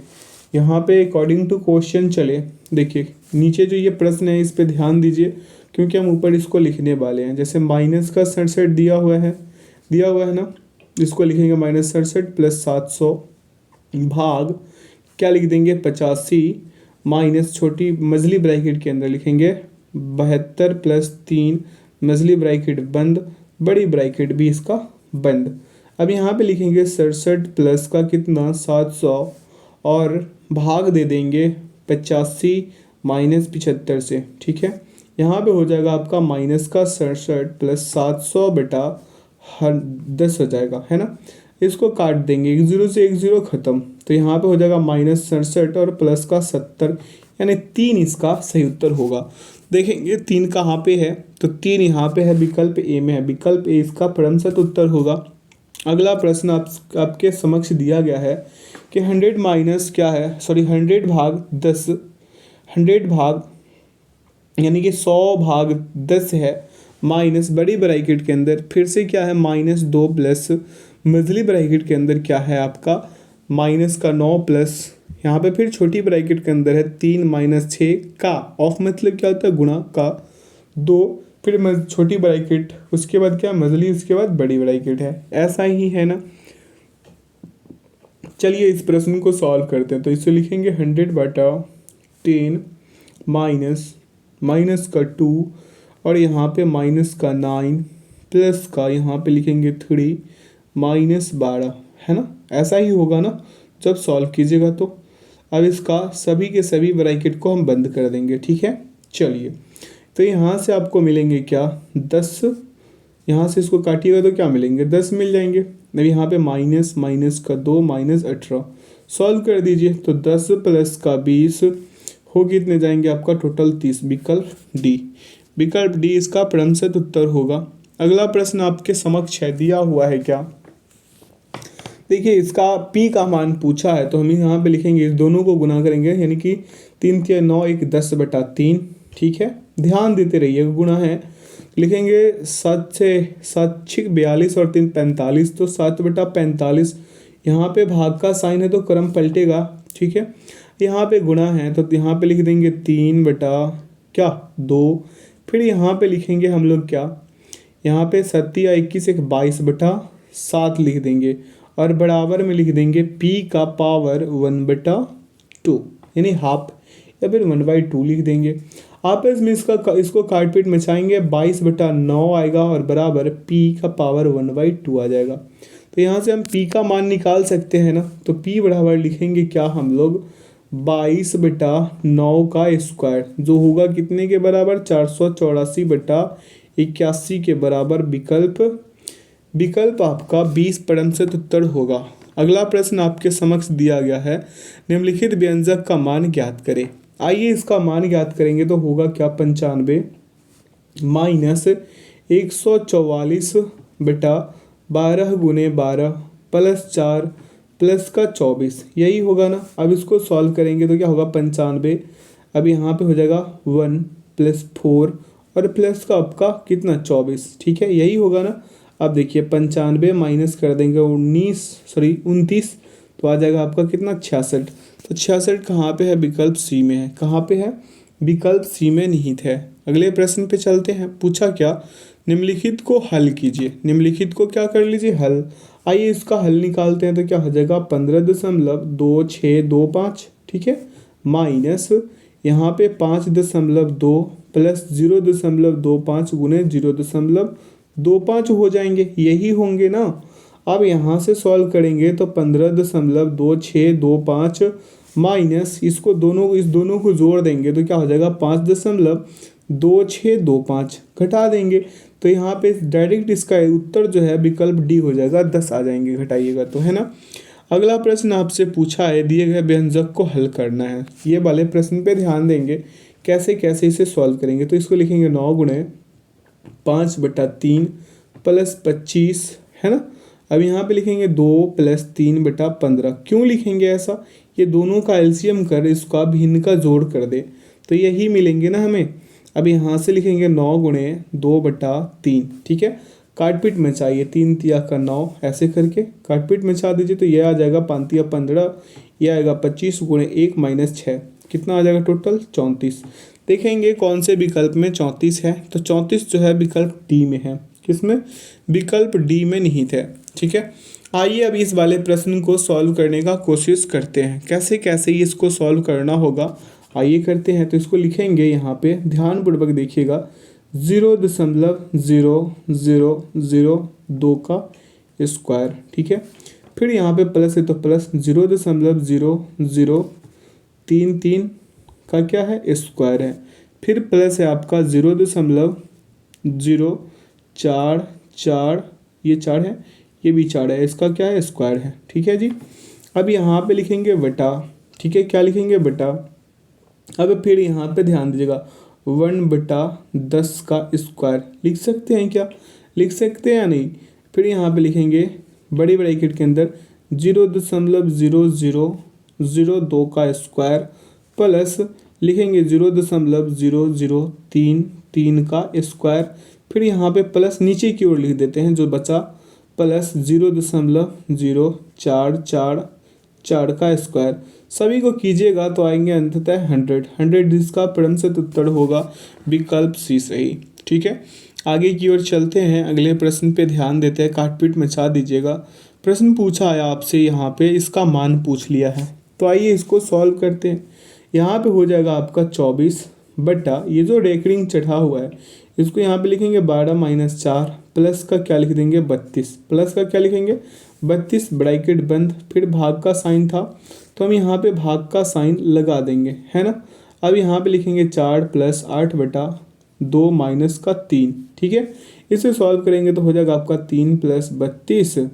Speaker 1: यहाँ पे अकॉर्डिंग टू क्वेश्चन चले, देखिए नीचे जो ये प्रश्न है इस पे ध्यान दीजिए, क्योंकि हम ऊपर इसको लिखने वाले हैं। जैसे माइनस का 67 दिया हुआ है ना, इसको लिखेंगे -67 + 700 भाग क्या लिख देंगे 85 माइनस छोटी मजली ब्रैकेट के अंदर लिखेंगे 72 + 3 मजली ब्रैकेट बंद, बड़ी ब्रैकेट भी इसका बंद। अब यहाँ पे लिखेंगे 67 प्लस का कितना 700 और भाग दे देंगे 85 माइनस 75 से। ठीक है, यहाँ पे हो जाएगा आपका माइनस का 67 + 700 बटा 10 हो जाएगा, है ना। इसको काट देंगे, 1 0 से 1 0 खत्म, तो यहाँ पे हो जाएगा -67 और प्लस का 70, यानी 3 इसका सही उत्तर होगा। देखेंगे 3 कहाँ पे है, तो 3 यहाँ पे है, विकल्प ए में है। विकल्प ए इसका परमशत उत्तर होगा। अगला प्रश्न आपके समक्ष दिया गया है कि 100 भाग 10, 100 भाग यानी कि 100/10 है, माइनस बड़ी ब्रैकेट के अंदर फिर से क्या है -2 प्लस मझली ब्रैकेट के अंदर क्या है आपका -9 प्लस यहाँ पे फिर छोटी ब्रैकेट के अंदर है 3 - 6 का ऑफ मतलब क्या होता है गुणा का 2, फिर छोटी ब्रैकेट उसके बाद क्या मझली उसके बाद बड़ी ब्रैकेट है, ऐसा ही है ना। चलिए इस प्रश्न को सॉल्व करते हैं। तो इसे लिखेंगे 100/10 माइनस का 2 और यहाँ पे -9 प्लस का यहाँ पे लिखेंगे 3 -12, है ना। ऐसा ही होगा ना जब सॉल्व कीजिएगा तो। अब इसका सभी के सभी ब्रैकेट को हम बंद कर देंगे, ठीक है। चलिए तो यहाँ से आपको मिलेंगे क्या 10, यहाँ से इसको काटिएगा तो क्या मिलेंगे 10 मिल जाएंगे। अब यहाँ पे माइनस का 2 -18 सॉल्व कर दीजिए तो 10 प्लस का 20 हो कितने जाएंगे आपका टोटल 30, विकल्प डी इसका प्रतिशत उत्तर होगा। अगला प्रश्न आपके समक्ष है, दिया हुआ है क्या, देखिए इसका p का मान पूछा है तो हम यहाँ पे लिखेंगे इस दोनों को गुना करेंगे, यानी कि 3 × 9 = 10/3, ठीक है। ध्यान देते रहिए, गुणा है, लिखेंगे 7 से 7 × 42 और 3 × 45, तो 7/45। यहाँ पे भाग का साइन है तो क्रम पलटेगा, ठीक है। यहाँ पे गुणा है तो यहाँ पे लिख देंगे 3/2, फिर यहाँ पे लिखेंगे हम लोग क्या, यहाँ पे 7 या 21 एक 22/7 लिख देंगे और बराबर में लिख देंगे p का पावर 1/2 यानी हाफ, या फिर 1/2 लिख देंगे। आपस में इसको काटपीट मचाएंगे 22/9 आएगा और बराबर p का पावर 1/2 आ जाएगा। तो यहाँ से हम p का मान निकाल सकते हैं ना, तो p बराबर लिखेंगे क्या हम लोग 22/9 का स्क्वायर, जो होगा कितने के बराबर 484/81 के बराबर। विकल्प आपका 20% उत्तर होगा। अगला प्रश्न आपके समक्ष दिया गया है, निम्नलिखित व्यंजक का मान ज्ञात करें। आइए इसका मान ज्ञात करेंगे तो होगा क्या 95 - 144/12 × 12 + 4 प्लस का 24, यही होगा ना। अब इसको सॉल्व करेंगे तो क्या होगा 95, अब यहाँ पे हो जाएगा 1 + 4 और प्लस का आपका कितना 24, ठीक है, यही होगा ना। अब देखिए 95 माइनस कर देंगे 29 तो आ जाएगा आपका कितना 66। तो 66 कहाँ पे है, विकल्प सी में है। कहाँ पे है, विकल्प सी में निहित है। अगले प्रश्न पे चलते हैं। पूछा क्या, निम्नलिखित को हल कीजिए। निम्नलिखित को क्या कर लीजिए हल। आइए इसका हल निकालते हैं तो क्या हो जाएगा 15.2625, ठीक है, माइनस यहाँ पे 5.2 प्लस 0.25 गुने 0.25 हो जाएंगे, यही होंगे ना। अब यहाँ से सॉल्व करेंगे तो 15.2625 माइनस इस दोनों को जोड़ देंगे तो क्या हो जाएगा 5.2625 घटा देंगे। तो यहाँ पे डायरेक्ट इसका उत्तर जो है विकल्प डी हो जाएगा, 10 आ जाएंगे घटाइएगा तो, है ना। अगला प्रश्न आपसे पूछा है, दिए गए व्यंजक को हल करना है। ये वाले प्रश्न पे ध्यान देंगे कैसे कैसे इसे सॉल्व करेंगे। तो इसको लिखेंगे 9 × 5/3 + 25, है ना। अब यहाँ पे लिखेंगे 2 + 3/15। क्यों लिखेंगे ऐसा, ये दोनों का एलसीएम कर इसका भिन्न का जोड़ कर दे तो यही मिलेंगे ना हमें। अब यहाँ से लिखेंगे 9 × 2/3, ठीक है। काटपीट मचाइए 3 × 9 ऐसे करके काटपीट मचा दीजिए तो ये आ जाएगा 5 × 15, ये आएगा 25 × 1 - 6, कितना आ जाएगा टोटल 34। देखेंगे कौन से विकल्प में 34 है, तो 34 जो है विकल्प डी में है। किसमें, विकल्प डी में निहित है, ठीक है। आइए अब इस वाले प्रश्न को सॉल्व करने का कोशिश करते हैं, कैसे कैसे इसको सॉल्व करना होगा। आइए करते हैं। तो इसको लिखेंगे यहाँ पे ध्यानपूर्वक देखिएगा 0.0002 का स्क्वायर, ठीक है। फिर यहाँ पे प्लस है तो प्लस 0.0033 का क्या है स्क्वायर है, फिर प्लस है आपका 0.044, ये 4 है, ये भी 4 है, इसका क्या है स्क्वायर है, ठीक है जी। अब यहाँ पे लिखेंगे बटा, ठीक है, क्या लिखेंगे बटा। अब फिर यहाँ पे ध्यान दीजिएगा 1/10 का स्क्वायर लिख सकते हैं क्या, लिख सकते हैं या नहीं। फिर यहाँ पे लिखेंगे बड़ी ब्रैकेट के अंदर 0.0002 का स्क्वायर प्लस लिखेंगे 0.0033 का स्क्वायर, फिर यहाँ पे प्लस नीचे की ओर लिख देते हैं जो बचा, प्लस 0.0444 का स्क्वायर। सभी को कीजिएगा तो आएंगे अंततः 100 जिसका प्रतिशत उत्तर होगा विकल्प सी सही। ठीक है, आगे की ओर चलते हैं, अगले प्रश्न पे ध्यान देते हैं, काटपीट मचा दीजिएगा। प्रश्न पूछा है आपसे, यहाँ पे इसका मान पूछ लिया है, तो आइए इसको सॉल्व करते हैं। यहाँ पे हो जाएगा आपका 24 बटा ये जो रेकरिंग चढ़ा हुआ है इसको यहाँ पे लिखेंगे 12-4, प्लस का क्या लिख देंगे 32, प्लस का क्या लिखेंगे 32 ब्रैकेट बंद, फिर भाग का साइन था तो हम यहाँ पे भाग का साइन लगा देंगे, है ना। अब यहाँ पे लिखेंगे 4 + 8 बटा 2 माइनस का 3। ठीक है, इसे सॉल्व करेंगे तो हो जाएगा आपका 3 + 32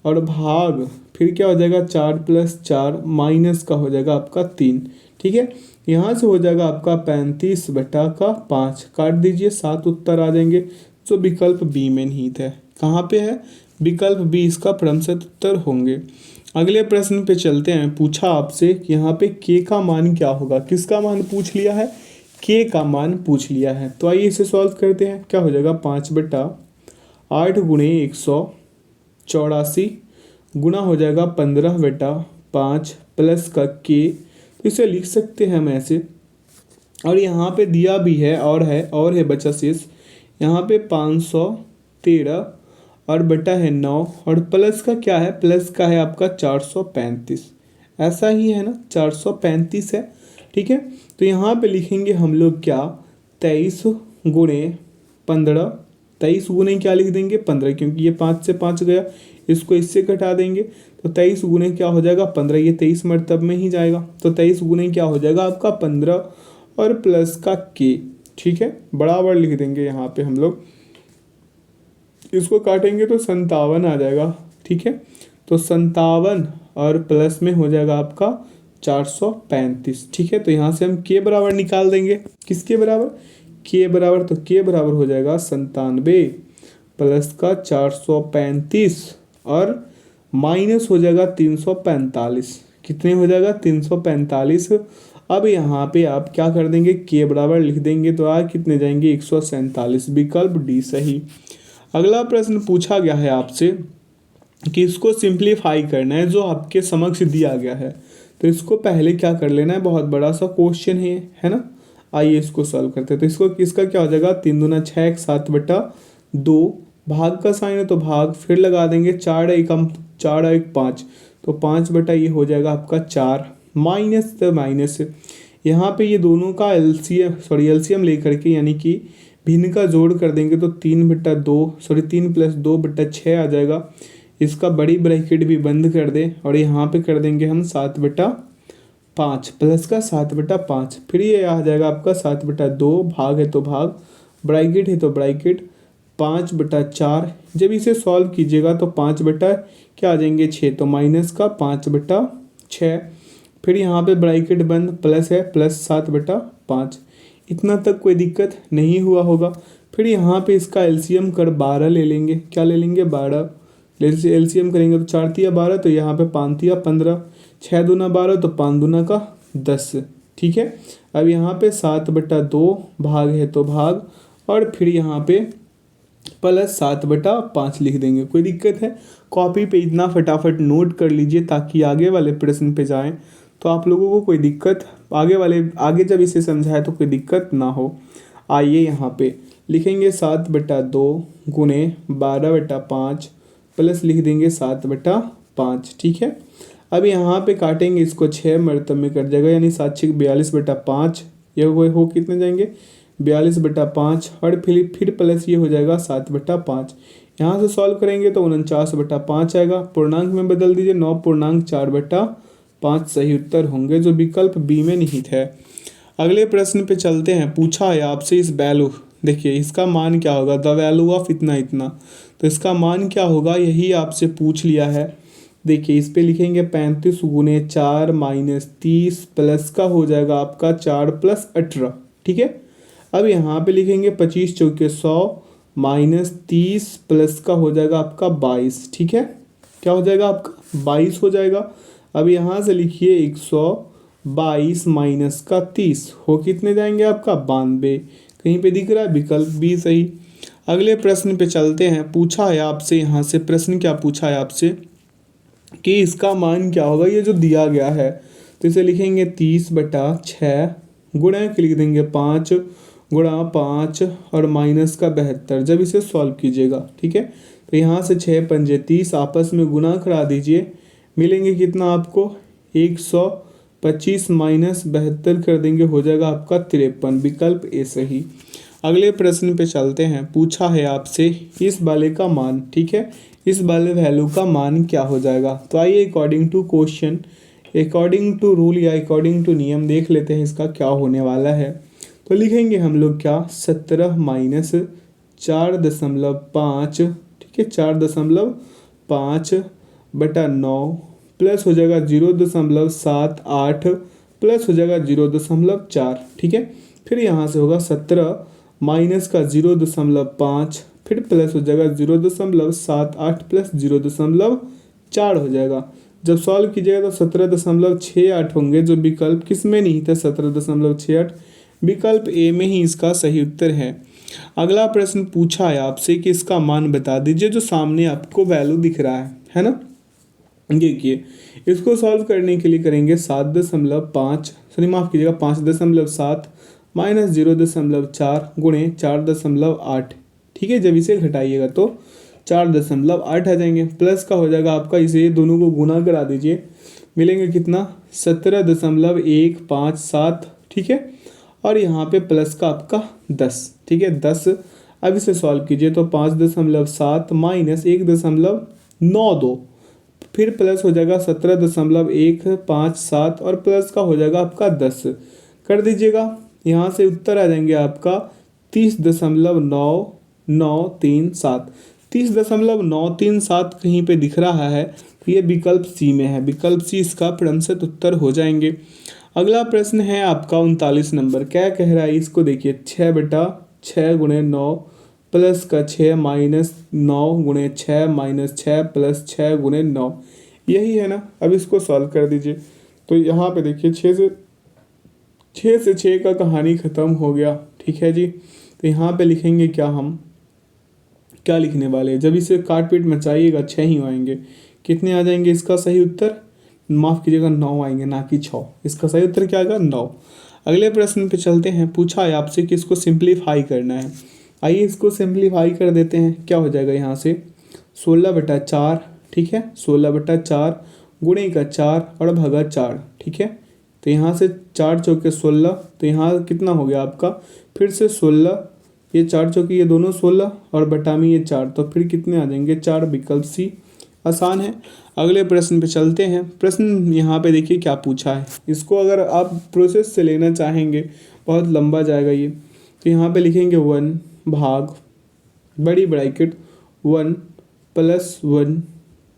Speaker 1: और भाग फिर क्या हो जाएगा 4 + 4 माइनस का हो जाएगा आपका 3। ठीक है, यहाँ से हो जाएगा आपका 35 बटा का 5, काट दीजिए 7 उत्तर आ जाएंगे जो विकल्प बी में निहित है। कहाँ पे है, विकल्प बी इसका क्रमशः उत्तर होंगे। अगले प्रश्न पे चलते हैं, पूछा आपसे कि यहाँ पे के का मान क्या होगा, किसका मान पूछ लिया है, के का मान पूछ लिया है। तो आइए इसे सॉल्व करते हैं, क्या हो जाएगा 5 बटा 8 गुणे 184 गुना हो जाएगा 15 बटा 5 प्लस का के, तो इसे लिख सकते हैं हम ऐसे। और यहाँ पे दिया भी है और है बचा शेष, यहाँ पे 513 और बटा है 9 और प्लस का क्या है, प्लस का है आपका 435, ऐसा ही है ना 435 है। ठीक है, तो यहाँ पे लिखेंगे हम लोग क्या 23 गुणे 15, 23 गुणे क्या लिख देंगे 15, क्योंकि ये 5 से 5 गया, इसको इससे घटा देंगे तो 23 गुणे क्या हो जाएगा 15, ये 23 मरतब में ही जाएगा, तो 23 गुणे क्या हो जाएगा आपका 15 और प्लस का के। ठीक है, बराबर लिख देंगे यहाँ पे हम लोग, इसको काटेंगे तो 57 आ जाएगा। ठीक है, तो 57 और प्लस में हो जाएगा आपका 435। ठीक है, तो यहाँ से हम के बराबर निकाल देंगे, किसके बराबर, के बराबर, तो के बराबर हो जाएगा 97 प्लस का 435 और माइनस हो जाएगा 345, कितने हो जाएगा 345। अब यहाँ पे आप क्या कर देंगे, के बराबर लिख देंगे तो आ कितने जाएंगे 147, विकल्प डी सही। अगला प्रश्न पूछा गया है आपसे कि इसको सिंप्लीफाई करना है जो आपके समक्ष दिया गया है, तो इसको पहले क्या कर लेना है, बहुत बड़ा सा क्वेश्चन है ना। आइए इसको सॉल्व करते हैं, तो इसको किसका क्या हो जाएगा 3 दूना 6 7 बटा 2, भाग का साइन है तो भाग, फिर लगा देंगे 4 1 5, तो 5 बटा ये हो जाएगा आपका 4 माइनस तो माइनस, यहाँ पे ये दोनों का एलसीएम लेकर के यानी कि भिन्न का जोड़ कर देंगे तो 3 + 2 बटा 6 आ जाएगा। इसका बड़ी ब्रैकेट भी बंद कर दे और यहाँ पे कर देंगे हम 7 बटा 5 प्लस का 7 बटा 5, फिर ये आ जाएगा आपका 7 बटा 2, भाग है तो भाग, ब्रैकेट है तो ब्रैकेट 5 बटा 4। जब इसे सॉल्व कीजिएगा तो 5 बटा क्या आ जाएंगे 6, तो माइनस का 5 बटा 6, फिर यहाँ पे ब्रैकेट बंद, प्लस है प्लस 7 बटा 5। इतना तक कोई दिक्कत नहीं हुआ होगा। फिर यहाँ पे इसका एलसीएम कर 12 ले लेंगे, क्या ले लेंगे 12, एलसीएम करेंगे तो 4 तिया 12, तो यहाँ पे 5 तिया 15, 6 दूना 12, तो 5 दूना का 10। ठीक है, अब यहाँ पे 7 बटा 2, भाग है तो भाग, और फिर यहाँ पे प्लस 7 बटा 5 लिख देंगे। कोई दिक्कत है, कॉपी पे इतना फटाफट नोट कर लीजिए ताकि आगे वाले प्रश्न पे जाएं तो आप लोगों को कोई दिक्कत, आगे जब इसे समझाए तो कोई दिक्कत ना हो। आइए यहाँ पे लिखेंगे 7 बटा 2 गुणे 12 बटा 5 प्लस लिख देंगे 7 बटा 5। ठीक है, अब यहाँ पे काटेंगे इसको 6 मरतब में कट जाएगा, यानी 7 6 42 बटा 5, ये हो कितने जाएंगे 42 बटा 5, और फिर प्लस ये हो जाएगा 7 बटा 5। यहाँ से सॉल्व करेंगे तो 49 बटा 5 आएगा, पूर्णांक में बदल दीजिए 9.4 बटा 5 सही उत्तर होंगे जो विकल्प बी में निहित है। अगले प्रश्न पे चलते हैं, पूछा है आपसे इस वैल्यू, देखिए इसका मान क्या होगा, द वैल्यू ऑफ इतना इतना, तो इसका मान क्या होगा यही आपसे पूछ लिया है। देखिए इस पे लिखेंगे 35 गुणे 4 माइनस 30 प्लस का हो जाएगा आपका 4 + 18। ठीक है, अब यहाँ पे लिखेंगे 25 चौके 100 माइनस 30 प्लस का हो जाएगा आपका 22। ठीक है, क्या हो जाएगा आपका 22 हो जाएगा। अब यहाँ से लिखिए 22 माइनस का 30 हो कितने जाएंगे आपका 92। कहीं पे दिख रहा है विकल्प बी सही। अगले प्रश्न पे चलते हैं। पूछा है आपसे यहाँ से प्रश्न क्या पूछा है आपसे कि इसका मान क्या होगा, ये जो दिया गया है तो इसे लिखेंगे 30/6 गुणा के लिख देंगे 5 गुणा 5 और माइनस का 72 जब इसे सॉल्व कीजिएगा। ठीक है, तो यहाँ से 6 पंजे 30 आपस में गुणा करा दीजिए, मिलेंगे कितना आपको 125 माइनस 72 कर देंगे, हो जाएगा आपका 53। विकल्प ए सही। अगले प्रश्न पे चलते हैं। पूछा है आपसे इस वाले का मान, ठीक है, इस वाले वैल्यू का मान क्या हो जाएगा। तो आइए according to question, according to rule या अकॉर्डिंग टू नियम देख लेते हैं इसका क्या होने वाला है। तो लिखेंगे हम लोग क्या 17 माइनस 4.5, ठीक है 4.5/9 प्लस हो जाएगा 0.78 प्लस हो जाएगा 0.4। ठीक है, फिर यहाँ से होगा 17 माइनस का 0.5 फिर प्लस हो जाएगा 0.78 प्लस 0.4 हो जाएगा। जब सॉल्व कीजिएगा तो 17.68 होंगे, जो विकल्प किस में नहीं था 17.68, विकल्प ए में ही इसका सही उत्तर है। अगला प्रश्न पूछा है आपसे कि इसका मान बता दीजिए, जो सामने आपको वैल्यू दिख रहा है ना। देखिए इसको सॉल्व करने के लिए करेंगे 7.5 सॉरी माफ़ कीजिएगा 5.7 माइनस 0.4 गुणे 4.8। ठीक है, जब इसे घटाइएगा तो 4.8 आ जाएंगे, प्लस का हो जाएगा आपका, इसे दोनों को गुना करा दीजिए, मिलेंगे कितना 17.157। ठीक है, और यहाँ पे प्लस का आपका 10। ठीक है 10, अब इसे सॉल्व कीजिए तो 5.7 माइनस 1.92 फिर प्लस हो जाएगा 17.157 और प्लस का हो जाएगा आपका 10 कर दीजिएगा। यहाँ से उत्तर आ जाएंगे आपका 30.937। 30.937 कहीं पे दिख रहा है तो ये विकल्प सी में है, विकल्प सी इसका प्रतिशत उत्तर हो जाएंगे। अगला प्रश्न है आपका 39 नंबर। क्या कह रहा है इसको देखिए 6/6 गुणे 9 प्लस का 6 माइनस 9 गुणे 6 माइनस 6 प्लस 6 गुणे 9, यही है ना। अब इसको सॉल्व कर दीजिए तो यहाँ पे देखिए 6 से 6 का कहानी ख़त्म हो गया। ठीक है जी, तो यहाँ पे लिखेंगे क्या, हम क्या लिखने वाले हैं, जब इसे काट पीट मचाइएगा 6 ही आएंगे, कितने आ जाएंगे इसका सही उत्तर, माफ़ कीजिएगा 9 आएंगे ना कि 6। इसका सही उत्तर क्या आएगा 9। अगले प्रश्न पे चलते हैं। पूछा है आपसे कि इसको सिंप्लीफाई करना है। आइए इसको सिंप्लीफाई कर देते हैं। क्या हो जाएगा यहाँ से 16/4, ठीक है 16/4 गुणे का 4 और भगा 4। ठीक है, तो यहाँ से 4 चौके 16, तो यहाँ कितना हो गया आपका फिर से 16, ये 4 चौके ये दोनों 16 और बटा में ये 4, तो फिर कितने आ जाएंगे 4, विकल्प सी आसान है। अगले प्रश्न पे चलते हैं। प्रश्न यहाँ पे देखिए क्या पूछा है, इसको अगर आप प्रोसेस से लेना चाहेंगे बहुत लंबा जाएगा ये, तो यहाँ पे लिखेंगे 1 भाग बड़ी ब्रैकेट 1 प्लस 1,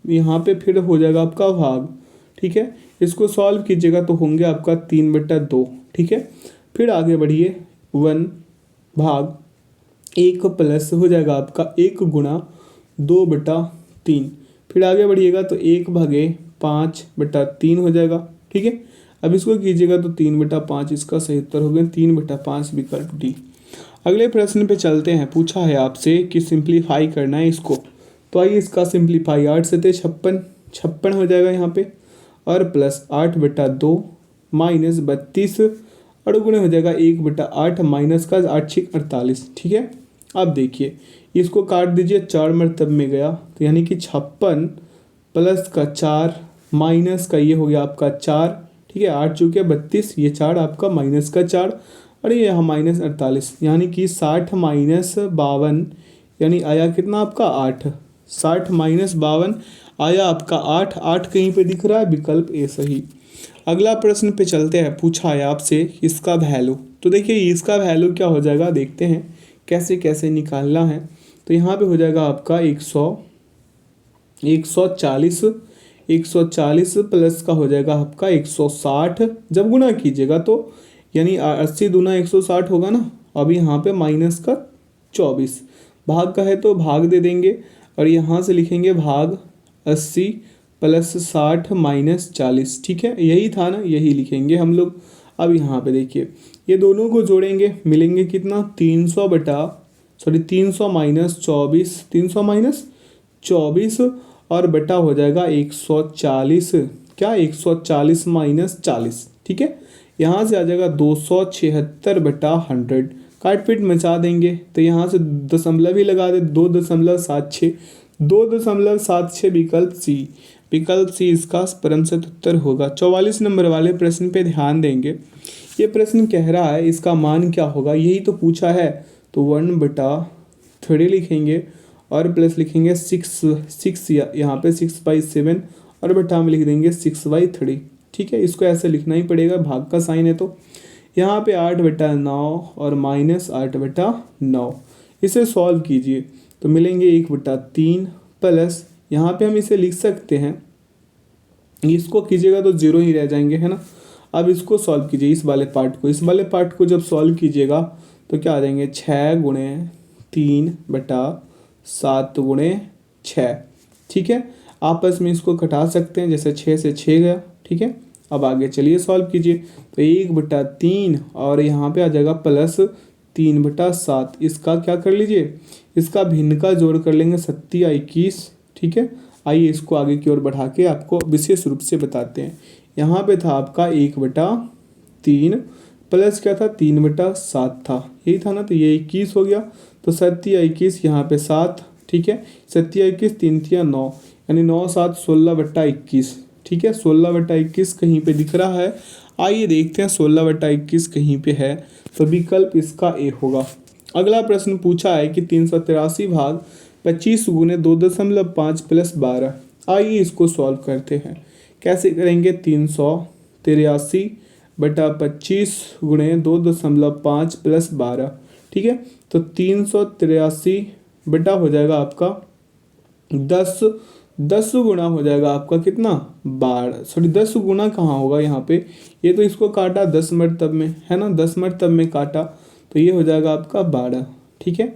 Speaker 1: यहाँ पे फिर हो जाएगा आपका भाग। ठीक है, इसको सॉल्व कीजिएगा तो होंगे आपका 3/2। ठीक है, फिर आगे बढ़िए 1 भाग 1 प्लस हो जाएगा आपका 1 गुणा 2/3, फिर आगे बढ़िएगा तो 1/5/3 हो जाएगा। ठीक है, अब इसको कीजिएगा तो 3/5 इसका सही उत्तर हो गया 3/5, विकल्प डी। अगले प्रश्न पे चलते हैं। पूछा है आपसे कि सिंप्लीफाई करना है इसको, तो आइए इसका सिंप्लीफाई 8 से 56 हो जाएगा यहाँ पे, और प्लस 8/2 माइनस 32 और गुणे हो जाएगा 1/8 माइनस का 8×6 = 48। ठीक है, अब देखिए इसको काट दीजिए 4 मरतब में गया, तो यानी कि 56 प्लस का 4 माइनस का ये हो गया आपका 4। ठीक है, 8 चूँकि 32, ये 4 आपका माइनस का 4 और ये यहाँ माइनस 48, यानी कि 60 माइनस 52 यानी आया कितना आपका 8। 60 माइनस 52 आया आपका 8। 8 कहीं पे दिख रहा है, विकल्प ए सही। अगला प्रश्न पे चलते हैं। पूछा है आपसे इसका वैल्यू, तो देखिए इसका वैल्यू क्या हो जाएगा, देखते हैं कैसे कैसे निकालना है। तो यहाँ पे हो जाएगा आपका 140 प्लस का हो जाएगा आपका 160, जब गुना कीजिएगा तो यानी 80 दूना 160 होगा ना। अब यहाँ पे माइनस का 24, भाग का है तो भाग दे देंगे और यहाँ से लिखेंगे भाग 80 प्लस 60 माइनस 40, ठीक है, यही था ना, यही लिखेंगे हम लोग। अब यहाँ पे देखिए, ये दोनों को जोड़ेंगे, मिलेंगे कितना, 300 माइनस 24, 300 माइनस 24 और बटा हो जाएगा 140, क्या 140 माइनस 40, ठीक है। यहाँ से आ जाएगा 276 बटा 100, काट पीट मचा देंगे तो यहाँ से दशमलव ही लगा दे, 2.76, 2.76 विकल्प सी इसका परम सत उत्तर होगा। 44 नंबर वाले प्रश्न पे ध्यान देंगे। ये प्रश्न कह रहा है इसका मान क्या होगा, यही तो पूछा है। तो 1/3 लिखेंगे और प्लस लिखेंगे 6 यहाँ पे 6/7 और बटा में लिख देंगे 6/3, ठीक है। इसको ऐसे लिखना ही पड़ेगा, भाग का साइन है तो। यहाँ पे 8/9 और माइनस 8/9, इसे सॉल्व कीजिए तो मिलेंगे 1/3 प्लस, यहाँ पे हम इसे लिख सकते हैं, इसको कीजिएगा तो 0 ही रह जाएंगे, है ना। अब इसको सॉल्व कीजिए, इस वाले पार्ट को जब सॉल्व कीजिएगा तो क्या आ जाएंगे, 6×3/7/6, ठीक है। आपस में इसको घटा सकते हैं, जैसे 6 से 6 गया, ठीक है। अब आगे चलिए सॉल्व कीजिए, तो 1/3 और यहाँ पे आ जाएगा प्लस 3/7, इसका क्या कर लीजिए, इसका भिन्न का जोड़ कर लेंगे 27/21, ठीक है। आइए इसको आगे की ओर बढ़ा के आपको विशेष रूप से बताते हैं। यहाँ पे था आपका 1/3 प्लस क्या था, 3/7 था, यही था ना, तो ये 21 हो गया, तो 27/21 यहाँ पे 7, ठीक है। 27/21 3 9, यानी 9 7 16/21, ठीक है। 16/21 कहीं पे दिख रहा है, आइए देखते हैं 16/21 कहीं पे है, तो विकल्प इसका ए होगा। अगला प्रश्न पूछा है कि 383 भाग 25 गुने 2.5 प्लस 12, आइए इसको सॉल्व करते हैं। कैसे करेंगे, 383/25 गुणे 2.5 प्लस 12, ठीक है। तो 383 बटा हो जाएगा आपका 10 गुना हो जाएगा आपका कितना, 12, सॉरी 10 गुना कहाँ होगा यहाँ पे, ये तो इसको काटा 10 मरतब में, है ना, 10 मरतब में काटा, तो ये हो जाएगा आपका 12, ठीक है,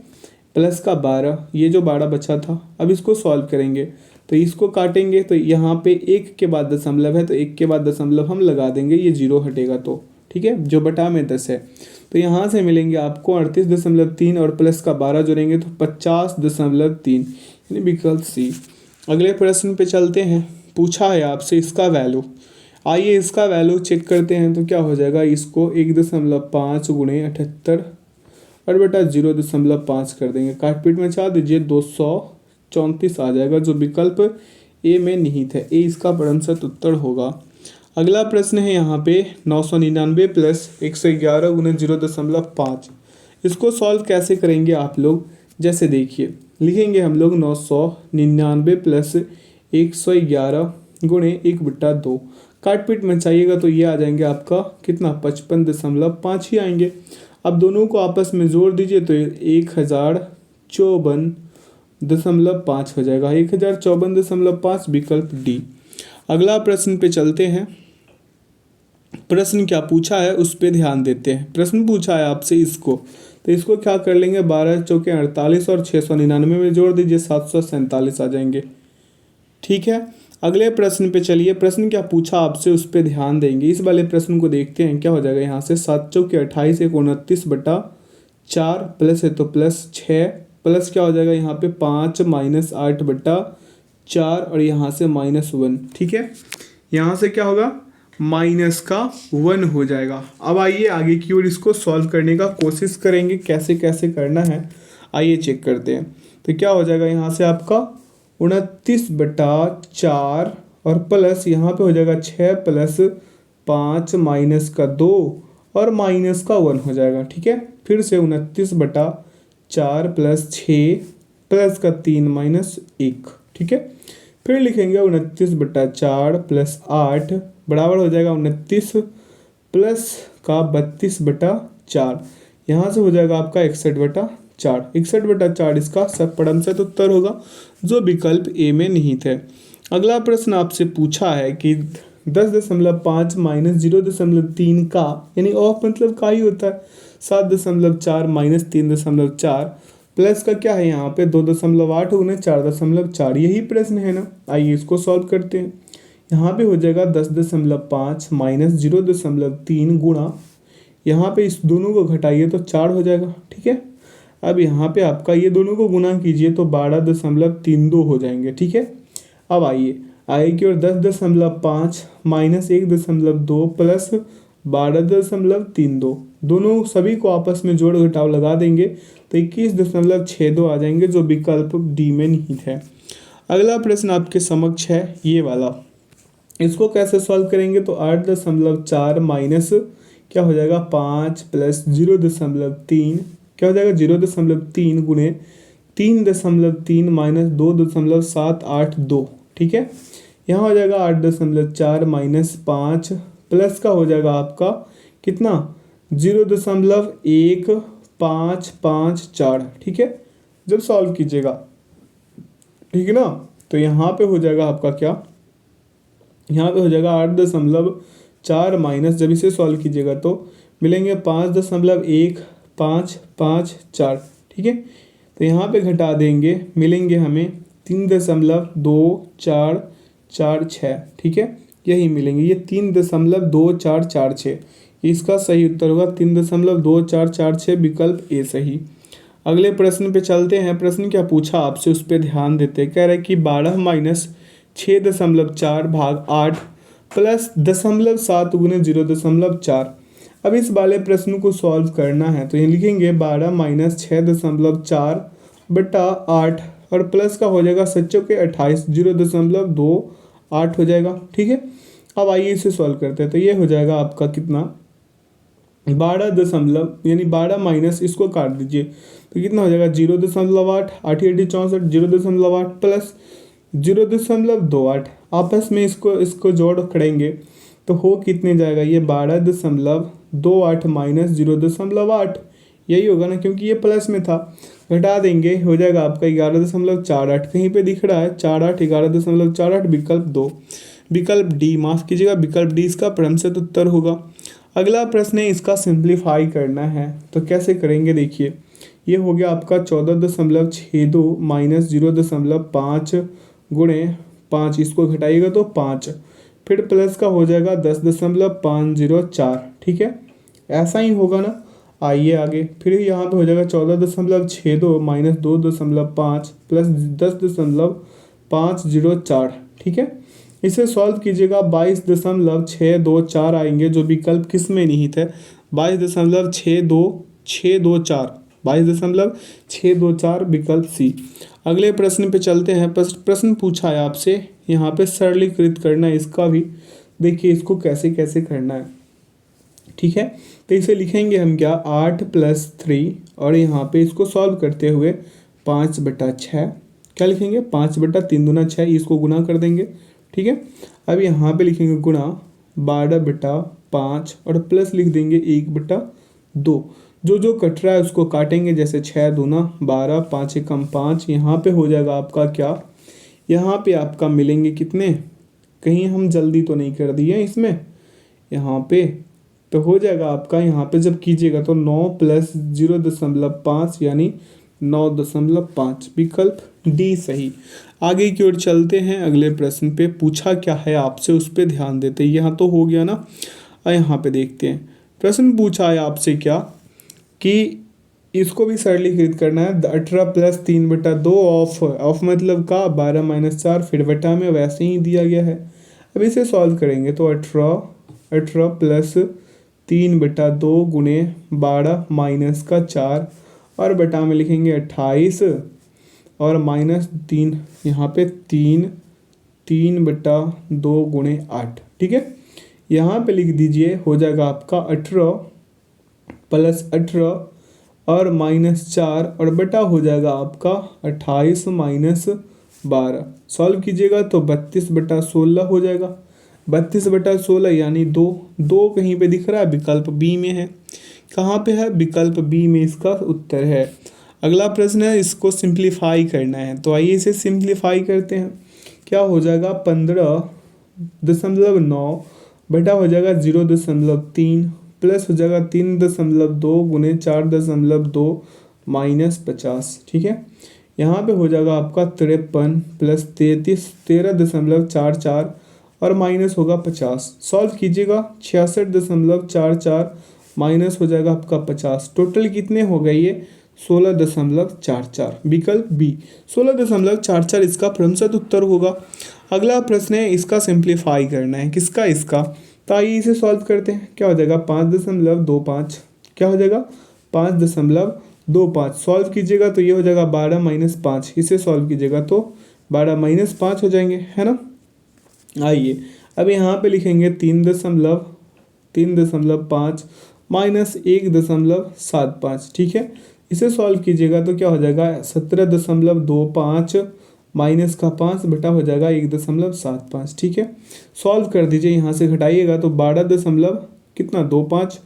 Speaker 1: प्लस का 12, ये जो 12 बचा था। अब इसको सॉल्व करेंगे तो इसको काटेंगे, तो यहाँ पे 1 के बाद दशमलव है, तो 1 के बाद दशमलव हम लगा देंगे, ये 0 हटेगा तो, ठीक है, जो बटा में 10 है। तो यहाँ से मिलेंगे आपको 38.3 और प्लस का 12 जोड़ेंगे तो 50.3, यानी विकल्प सी। अगले प्रश्न पे चलते हैं, पूछा है आपसे इसका वैल्यू, आइए इसका वैल्यू चेक करते हैं। तो क्या हो जाएगा, इसको 1.5 गुणे 78 और बटा 0.5 कर देंगे, काट पीट में चाह दीजिए, 234 आ जाएगा, जो विकल्प ए में निहित है, ए इसका परम सत उत्तर होगा। अगला प्रश्न है यहाँ पे 999 प्लस 111 गुणे 0.5, इसको सॉल्व कैसे करेंगे आप लोग, जैसे देखिए, लिखेंगे हम लोग 999 प्लस 111 गुणे 1/2, काट पीट मचाइएगा तो ये आ जाएंगे आपका कितना, 55.5 ही आएंगे। अब दोनों को आपस में जोड़ दीजिए तो 1054.5 हो जाएगा, 1054.5, विकल्प डी। अगला प्रश्न पे चलते हैं, प्रश्न क्या पूछा है उस पे ध्यान देते हैं। प्रश्न पूछा है आपसे इसको, तो इसको क्या कर लेंगे, 12 चौके 48 और 699 में जोड़ दीजिए, 747 आ जाएंगे, ठीक है। अगले प्रश्न पे चलिए, प्रश्न क्या पूछा आपसे उस पे ध्यान देंगे। इस वाले प्रश्न को देखते हैं, क्या हो जाएगा, यहाँ से 7 चौके 28 29/4 प्लस है तो प्लस 6 प्लस क्या हो जाएगा यहाँ पे 5 माइनस 8/4 और यहाँ से -1, ठीक है। यहाँ से क्या होगा, -1 हो जाएगा। अब आइए आगे की ओर इसको सॉल्व करने का कोशिश करेंगे, कैसे कैसे करना है आइए चेक करते हैं। तो क्या हो जाएगा, यहाँ से आपका 29/4 और प्लस यहाँ पे हो जाएगा 6 प्लस 5 माइनस का 2 और माइनस का 1 हो जाएगा, ठीक है। फिर से 29/4 प्लस 6 प्लस का 3 माइनस 1, ठीक है। फिर लिखेंगे 29/4 प्लस 8 बराबर हो जाएगा 29 प्लस का 32/4, यहाँ से हो जाएगा आपका 61/4, 61/4 इसका सब परम सत उत्तर होगा, जो विकल्प ए में निहित है। अगला प्रश्न आपसे पूछा है कि 10.5 माइनस 0.3 का, यानी ऑफ मतलब का ही होता है, 7.4 माइनस 3.4, प्लस का क्या है यहाँ पे 2.8 गुने 4.4, यही प्रश्न है ना। आइए इसको सॉल्व करते हैं। यहाँ पे हो जाएगा 10.5 माइनस 0.3 गुणा, यहाँ पे इस दोनों को घटाइए तो 4 हो जाएगा, ठीक है। अब यहाँ पे आपका ये दोनों को गुना कीजिए तो 12.32 हो जाएंगे, ठीक है। अब आइए आगे की ओर 10.5 माइनस 1.2 प्लस 12.32, दोनों सभी को आपस में जोड़ घटाव लगा देंगे तो 21.62 आ जाएंगे, जो विकल्प डी में निहित है। अगला प्रश्न आपके समक्ष है ये वाला। इसको कैसे सॉल्व करेंगे तो 8.4 माइनस क्या हो जाएगा 5 प्लस 0.3 क्या हो जाएगा 0.3 गुने 3.3 माइनस 2.782, ठीक है। यहाँ हो जाएगा 8.4 माइनस 5 प्लस का हो जाएगा आपका कितना 0.1554, ठीक है, जब सॉल्व कीजिएगा, ठीक है ना। तो यहाँ पे हो जाएगा आपका क्या, यहाँ पे हो जाएगा 8.4 माइनस, जब इसे सॉल्व कीजिएगा तो मिलेंगे 5.1554, ठीक है। तो यहाँ पे घटा देंगे, मिलेंगे हमें 3.2446, ठीक है, यही मिलेंगे, ये 3.2446, इसका सही उत्तर होगा 3.2446, विकल्प ए सही। अगले प्रश्न पे चलते हैं। प्रश्न क्या पूछा आपसे उस पर ध्यान देते हैं। कह रहे हैं कि 12 माइनस 6.4 भाग 8 प्लस 0.7 गुने 0.4। अब इस वाले प्रश्न को सॉल्व करना है तो ये लिखेंगे 12 माइनस 6.4 बटा 8 और प्लस का हो जाएगा 28 0.28 हो जाएगा, ठीक है। अब आइए इसे सॉल्व करते हैं तो ये हो जाएगा आपका कितना 12 यानी 12 माइनस इसको काट दीजिए तो कितना हो जाएगा 0.8, 8 64 0.8 प्लस 0.28, आपस में इसको जोड़ करेंगे तो हो कितने जाएगा ये 12.28 माइनस 0.8, यही होगा ना, क्योंकि ये प्लस में था, घटा देंगे हो जाएगा आपका 11.48, कहीं पे दिख रहा है 48 11.48, विकल्प 2, विकल्प डी, माफ कीजिएगा विकल्प डी इसका क्रमशः उत्तर होगा। अगला प्रश्न है, इसका सिंप्लीफाई करना है तो कैसे करेंगे देखिए। ये हो गया आपका 14.62 माइनस 0.5 गुणे 5, इसको घटाइएगा तो 5, फिर प्लस का हो जाएगा 10.504, ठीक है, ऐसा ही होगा ना। आइए आगे, फिर यहाँ पे हो जाएगा 14.62 माइनस 2.5 प्लस 10.504, ठीक है। इसे सॉल्व कीजिएगा 22.624 आएंगे, जो विकल्प किस में निहित है 22.624, विकल्प सी। अगले प्रश्न पे चलते हैं। प्रश्न पूछा है आपसे, यहाँ पे सरलीकृत करना है इसका भी, देखिए इसको कैसे कैसे करना है, ठीक है। तो इसे लिखेंगे हम क्या 8 प्लस 3 और यहाँ पे इसको सॉल्व करते हुए 5/6, क्या लिखेंगे 5/3 दूना 6, इसको गुना कर देंगे, ठीक है। अब यहाँ पे लिखेंगे गुणा 12/5 और प्लस लिख देंगे 1/2, जो कट रहा है उसको काटेंगे, जैसे 6 दूना 12, 5 एकम 5, यहाँ पे हो जाएगा आपका क्या, यहाँ पे आपका मिलेंगे कितने, कहीं हम जल्दी तो नहीं कर दिए इसमें, यहाँ पे तो हो जाएगा आपका, यहाँ पे जब कीजिएगा तो 9 प्लस 0.5 यानी 9.5, विकल्प डी सही। आगे की ओर चलते हैं। अगले प्रश्न पे पूछा क्या है आपसे उस पर ध्यान देते हैं। यहाँ तो हो गया ना, यहाँ पे देखते हैं। प्रश्न पूछा है आपसे क्या कि इसको भी सरलीकृत करना है। 18 प्लस 3/2 ऑफ मतलब का 12 माइनस 4, फिर बटा में वैसे ही दिया गया है। अब इसे सॉल्व करेंगे तो 18 प्लस 3/2 गुने 12 माइनस का 4 और बटा में लिखेंगे 28 और माइनस 3, यहाँ पे 3/2 गुणे 8, ठीक है। यहाँ पे लिख दीजिए, हो जाएगा आपका 18 प्लस 18 और माइनस 4 और बटा हो जाएगा आपका 28 माइनस 12, सॉल्व कीजिएगा तो 32/16 हो जाएगा। 32/16 यानी 2 कहीं पे दिख रहा है, विकल्प बी में है। कहाँ पे है, विकल्प बी में इसका उत्तर है। अगला प्रश्न है, इसको सिंप्लीफाई करना है तो आइए इसे सिंप्लीफाई करते हैं। क्या हो जाएगा 15.9 बटा हो जाएगा 0.3 प्लस हो जाएगा 3.2 गुने 4.2 -50, ठीक है। यहाँ पे हो जाएगा आपका 53 प्लस 33 13.44 और माइनस होगा 50। सॉल्व कीजिएगा 66.44 माइनस हो जाएगा आपका 50। टोटल कितने हो गए ये 16.44। विकल्प बी 16.44 इसका क्रमशः उत्तर होगा। अगला प्रश्न है, इसका सिंप्लीफाई करना है। किसका? इसका। तो आइए इसे सॉल्व करते हैं। क्या हो जाएगा 5.25, क्या हो जाएगा 5.25। सॉल्व कीजिएगा तो ये हो जाएगा 12-5। इसे सॉल्व कीजिएगा तो 12-5 हो जाएंगे, है ना। आइए अब यहाँ पे लिखेंगे 3.5 माइनस 1.75, ठीक है। इसे सॉल्व कीजिएगा तो क्या हो जाएगा 17.25 माइनस का 5 बटा हो जाएगा 1.75, ठीक है। सॉल्व कर दीजिए, यहाँ से घटाइएगा तो 12.25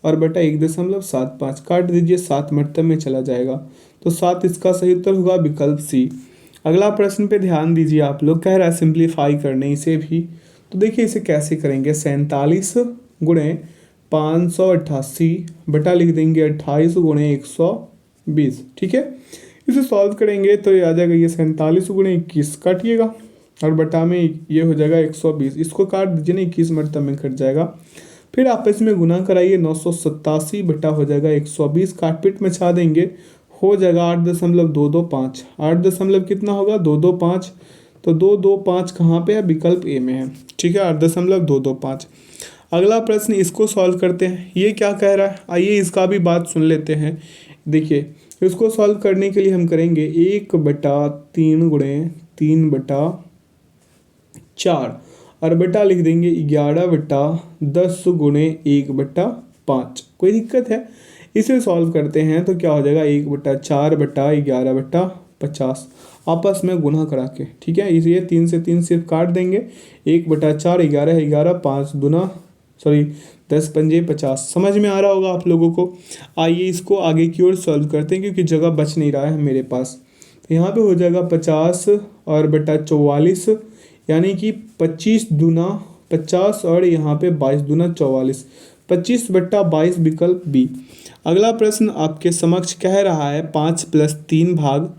Speaker 1: और बटा 1.75 काट दीजिए, 7 मतलब में चला जाएगा तो 7 इसका सही उत्तर होगा, विकल्प सी। अगला प्रश्न पे ध्यान दीजिए आप लोग, कह रहा है सिंप्लीफाई करने इसे भी। तो देखिए इसे कैसे करेंगे, 47 गुणे 588 बटा लिख देंगे 28 गुणे 120, ठीक है। इसे सॉल्व करेंगे तो ये आ जाएगा, ये 47 गुणे 21 काटिएगा और बटा में ये हो जाएगा 120। इसको काट दीजिए ना, 21 मतलब में कट जाएगा। फिर आपस में गुना कराइए, 987 बटा हो जाएगा 120, काटपीट में छा देंगे, हो जाएगा 8.225। 8 दशमलव कितना होगा 225, तो 225 कहाँ पे है, विकल्प ए में है, ठीक है, 8.225। अगला प्रश्न, इसको सॉल्व करते हैं। ये क्या कह रहा है, आइए इसका भी बात सुन लेते हैं। देखिए इसको सॉल्व करने के लिए हम करेंगे 1/3 गुणे 3/4 और बटा लिख देंगे 11/10 गुणे 1/5। कोई दिक्कत है? इसे सॉल्व करते हैं तो क्या हो जाएगा 1/4 बटा 11/50 आपस में गुना करा के, ठीक है। इसलिए 3 से 3 सिर्फ काट देंगे, 1/4 11 11 5 दूना 10 पंजे 50। समझ में आ रहा होगा आप लोगों को। आइए इसको आगे की ओर सॉल्व करते हैं क्योंकि जगह बच नहीं रहा है मेरे पास। तो यहाँ पे हो जाएगा 50 और बटा 44, यानी कि 25 दूना 50 और यहाँ पे 22 दूना 44, 25/22, विकल्प बी। अगला प्रश्न आपके समक्ष कह रहा है 5 + 3 भाग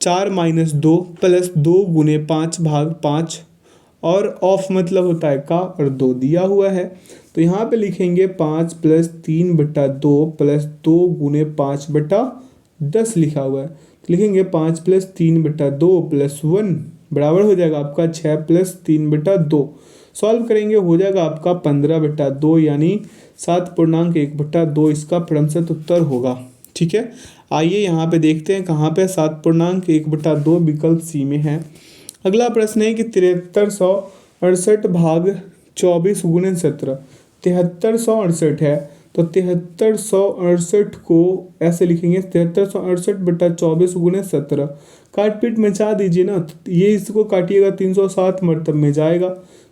Speaker 1: 4 - 2 + 2 गुने 5 भाग 5 और ऑफ मतलब होता है का और 2 दिया हुआ है। तो यहाँ पे लिखेंगे 5 + 3/2 + 2 गुने 5/10 लिखा हुआ है। तो लिखेंगे 5 + 3/2 + 1 बराबर हो जाएगा आपका 6 + 3/2। सॉल्व करेंगे हो जाएगा आपका 15/2 यानी 7.1/2 इसका क्रमशः उत्तर होगा, ठीक है। आइए यहाँ पे देखते हैं कहाँ पे 7.1/2 विकल्प सी में है। अगला प्रश्न है कि 7368 भाग 24 गुणे 17, 7368 है तो 7368 को ऐसे लिखेंगे 7368/24 गुणे 17। काटपीट मचा दीजिए ना, ये इसको काटिएगा 307 मतलब में जाएगा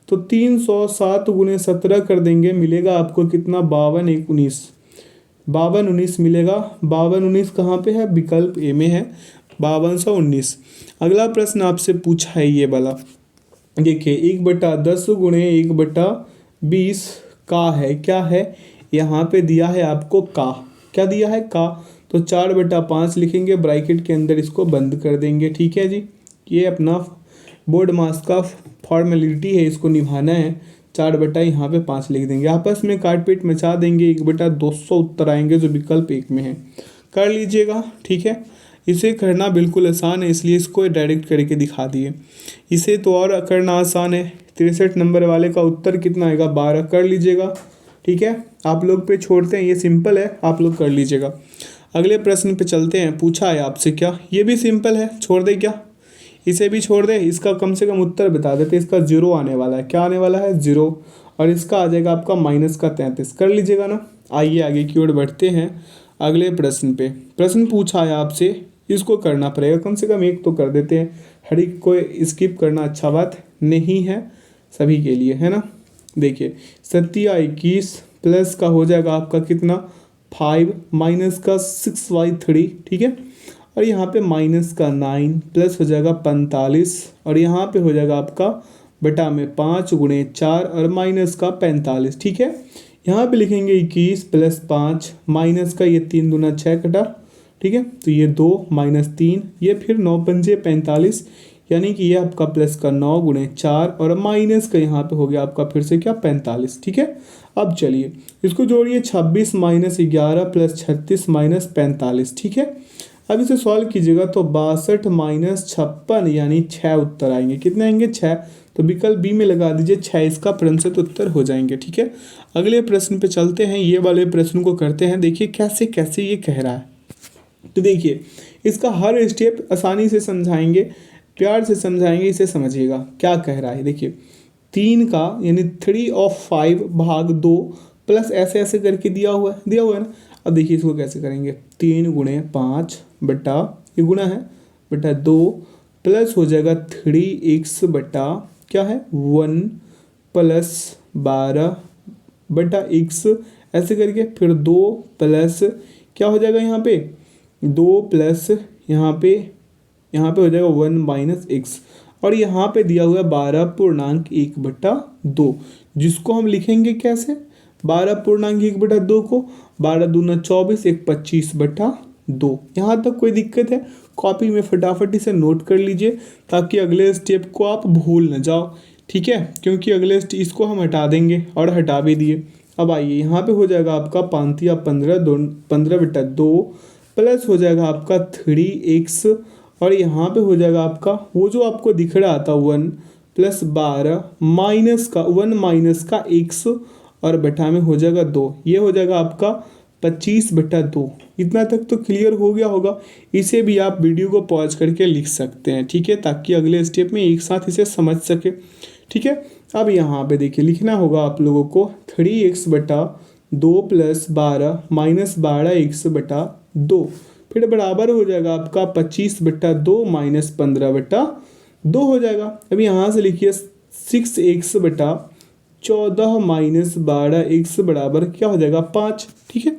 Speaker 1: तो 307 गुणे 17 कर देंगे, मिलेगा आपको कितना 5219 मिलेगा। 5219 कहाँ पे है, विकल्प ए में है, 5219। अगला प्रश्न आपसे पूछा है ये वाला, देखिए 1/10 गुणे 1/20 का है, क्या है यहाँ पे दिया है आपको का, क्या दिया है का, तो 4/5 लिखेंगे, ब्रैकेट के अंदर इसको बंद कर देंगे, ठीक है जी। ये अपना बोर्ड मास का फॉर्मेलिटी है, इसको निभाना है। 4 यहाँ पे 5 लिख देंगे, आपस में काटपीट मचा देंगे, 1/200 उत्तर आएंगे जो विकल्प एक में है। कर लीजिएगा, ठीक है। इसे करना बिल्कुल आसान है, इसलिए इसको डायरेक्ट करके दिखा दिए। इसे तो और करना आसान है। 63 नंबर वाले का उत्तर कितना आएगा 12, कर लीजिएगा, ठीक है। आप लोग पे छोड़ते हैं, ये सिंपल है, आप लोग कर लीजिएगा। अगले प्रश्न पे चलते हैं। पूछा है आपसे क्या, ये भी सिंपल है, छोड़ दे क्या, इसे भी छोड़ दे, इसका कम से कम उत्तर बता देते। इसका 0 आने वाला है, क्या आने वाला है 0, और इसका आ जाएगा आपका -33, कर लीजिएगा ना। आइए आगे की ओर बढ़ते हैं अगले प्रश्न पे। प्रश्न पूछा है आपसे, इसको करना पड़ेगा, कम से कम एक तो कर देते हैं, हर एक को स्किप करना अच्छा बात नहीं है सभी के लिए, है ना। देखिए 21 प्लस का हो जाएगा आपका कितना 5 माइनस का 6y3, ठीक है, और यहाँ पे माइनस का 9 प्लस हो जाएगा 45 और यहाँ पे हो जाएगा आपका बटा में 5 गुणे 4 और माइनस का 45, ठीक है। यहाँ पे लिखेंगे 21 + 5 माइनस का ये 3 दूना 6 कटा ठीक है। तो ये 2 माइनस 3, ये फिर 9 पंजे 45, यानी कि ये आपका प्लस का 9 गुणे 4 और माइनस का यहाँ पे हो गया आपका फिर से क्या 45, ठीक है। अब चलिए इसको जोड़िए, 26 माइनस 11 प्लस 36 माइनस 45, ठीक है। अब इसे सॉल्व कीजिएगा तो 62 माइनस 56 यानी 6 उत्तर आएंगे। कितने आएंगे? 6। तो विकल्प बी में लगा दीजिए 6, इसका प्रतिशत उत्तर हो जाएंगे, ठीक है। अगले प्रश्न पे चलते हैं, ये वाले प्रश्न को करते हैं। देखिए कैसे कैसे ये कह रहा है। तो देखिए इसका हर स्टेप आसानी से समझाएंगे, प्यार से समझाएंगे, इसे समझिएगा क्या कह रहा है। देखिए 3 का यानी 3/5 भाग 2 प्लस ऐसे ऐसे करके दिया हुआ है ना। अब देखिए इसको कैसे करेंगे, 3 गुणे 5 बटा, ये गुणा है, बटा 2 प्लस हो जाएगा 3x बटा क्या है 1 प्लस 12 बटा x, ऐसे करके फिर 2 प्लस क्या हो जाएगा यहाँ पे 2 प्लस यहाँ पे हो जाएगा 1 माइनस x, और यहाँ पे दिया हुआ है 12.1 बटा 2, जिसको हम लिखेंगे कैसे 12.1 बटा 2 को 12 दूना 24, 1 25 बटा 2। यहाँ तक कोई दिक्कत है? कॉपी में फटाफट इसे नोट कर लीजिए ताकि अगले स्टेप को आप भूल न जाओ, ठीक है। क्योंकि अगले इसको हम हटा देंगे और हटा भी दिए। अब आइए यहाँ पे हो जाएगा आपका 5 या 15 बटा 2 प्लस हो जाएगा आपका 3x, और यहाँ पे हो जाएगा आपका वो जो आपको दिख रहा था 1 प्लस 12 माइनस का 1 माइनस का x, और बटा में हो जाएगा 2, ये हो जाएगा आपका 25 बटा 2। इतना तक तो क्लियर हो गया होगा। इसे भी आप वीडियो को पॉज करके लिख सकते हैं, ठीक है, ताकि अगले स्टेप में एक साथ इसे समझ सके, ठीक है। अब यहाँ पे देखिए लिखना होगा आप लोगों को 3x बटा 2 प्लस 12 माइनस 12x बटा 2, फिर बराबर हो जाएगा आपका 25 बटा 2 माइनस 15 बटा 2 हो जाएगा। अब यहाँ से लिखिए 6x बटा 14 माइनस 12x बराबर क्या हो जाएगा 5, ठीक है।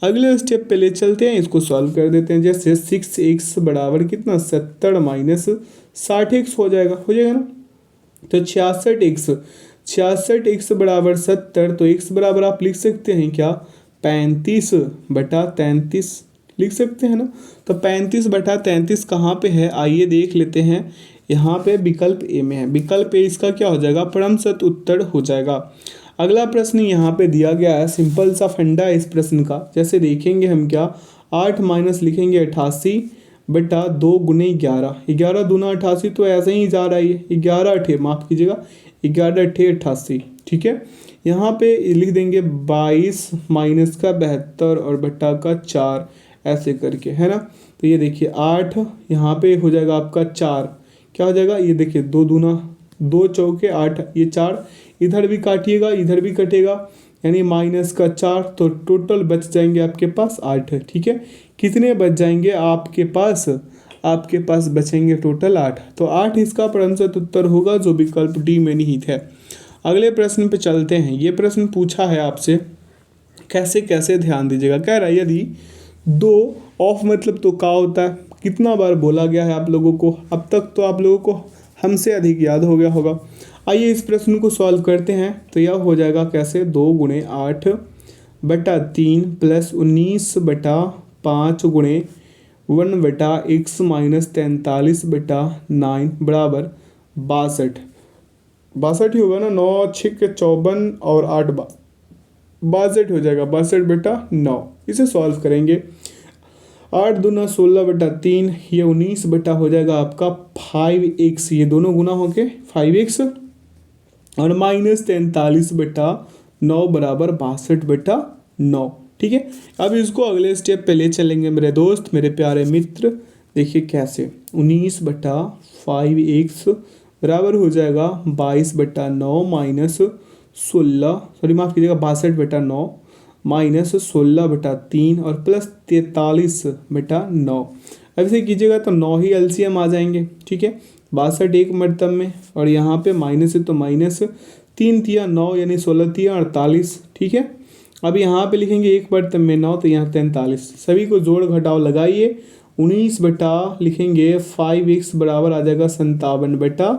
Speaker 1: अगले स्टेप पे ले चलते हैं, इसको सॉल्व कर देते हैं। जैसे 6x बराबर कितना 70 माइनस 60x हो जाएगा ना। तो 66x बराबर 70, तो x बराबर आप लिख सकते हैं क्या 35 बटा 33 लिख सकते हैं ना। तो 35 बटा 33 कहाँ पे है, आइए देख लेते हैं। यहाँ पे विकल्प ए में है। विकल्प ए इसका क्या हो जाएगा प्रतिशत उत्तर हो जाएगा। अगला प्रश्न यहाँ पे दिया गया है, सिंपल सा फंडा है इस प्रश्न का। जैसे देखेंगे हम क्या 8 माइनस लिखेंगे 88 बटा 2 गुने 11, 11 दूना 88, तो ऐसे ही जा रहा है ये 11 अठे माफ़ कीजिएगा 11 अठे 88, ठीक है। यहाँ पे लिख देंगे 22 माइनस का 72 और बटा का 4, ऐसे करके, है ना। तो ये देखिए 8 यहाँ पे हो जाएगा आपका 4, क्या हो जाएगा ये देखिए 2 दूना 2 चौके 8, ये 4 इधर भी काटिएगा इधर भी कटेगा, यानी माइनस का 4, तो टोटल बच जाएंगे आपके पास 8, ठीक है। कितने बच जाएंगे आपके पास बचेंगे टोटल 8, तो 8 इसका प्रतिशत उत्तर होगा जो विकल्प डी में निहित है। अगले प्रश्न पे चलते हैं। ये प्रश्न पूछा है आपसे, कैसे कैसे ध्यान दीजिएगा। कह रहा है यदि 2 ऑफ मतलब तो क्या होता है, कितना बार बोला गया है आप लोगों को, अब तक तो आप लोगों को हमसे अधिक याद हो गया होगा। आइए इस प्रश्न को सॉल्व करते हैं। तो यह हो जाएगा कैसे 2 गुणे 8 बटा 3 प्लस 19 बटा 5 गुणे 1 बटा x माइनस 43 बटा 9 बराबर 62 ही होगा ना, 9 6 54 और 8 62 हो जाएगा, 62 बटा 9। इसे सॉल्व करेंगे, 8 दूना 16 बटा 3, ये 19 बटा हो जाएगा आपका 5x, ये दोनों गुना होके 5x, और माइनस 43 बटा 9 बराबर 62 बटा 9, ठीक है। अब इसको अगले स्टेप पे ले चलेंगे मेरे दोस्त, मेरे प्यारे मित्र। देखिए कैसे 19 बटा 5x बराबर हो जाएगा 22 बटा 9 माइनस 16, सॉरी माफ़ कीजिएगा 62 बटा 9 माइनस 16 बटा 3 और प्लस 43 बटा 9। अब इसे कीजिएगा तो 9 ही एलसीएम आ जाएंगे, ठीक है। 62 एक मरतब में, और यहाँ पे माइनस है तो माइनस 3 तिया 9 यानी 16 तिया 48, ठीक है। अब यहाँ पे लिखेंगे एक मरतब में 9, तो यहाँ 43, सभी को जोड़ घटाव लगाइए। 19 बटा लिखेंगे 5x बराबर आ जाएगा 57 बटा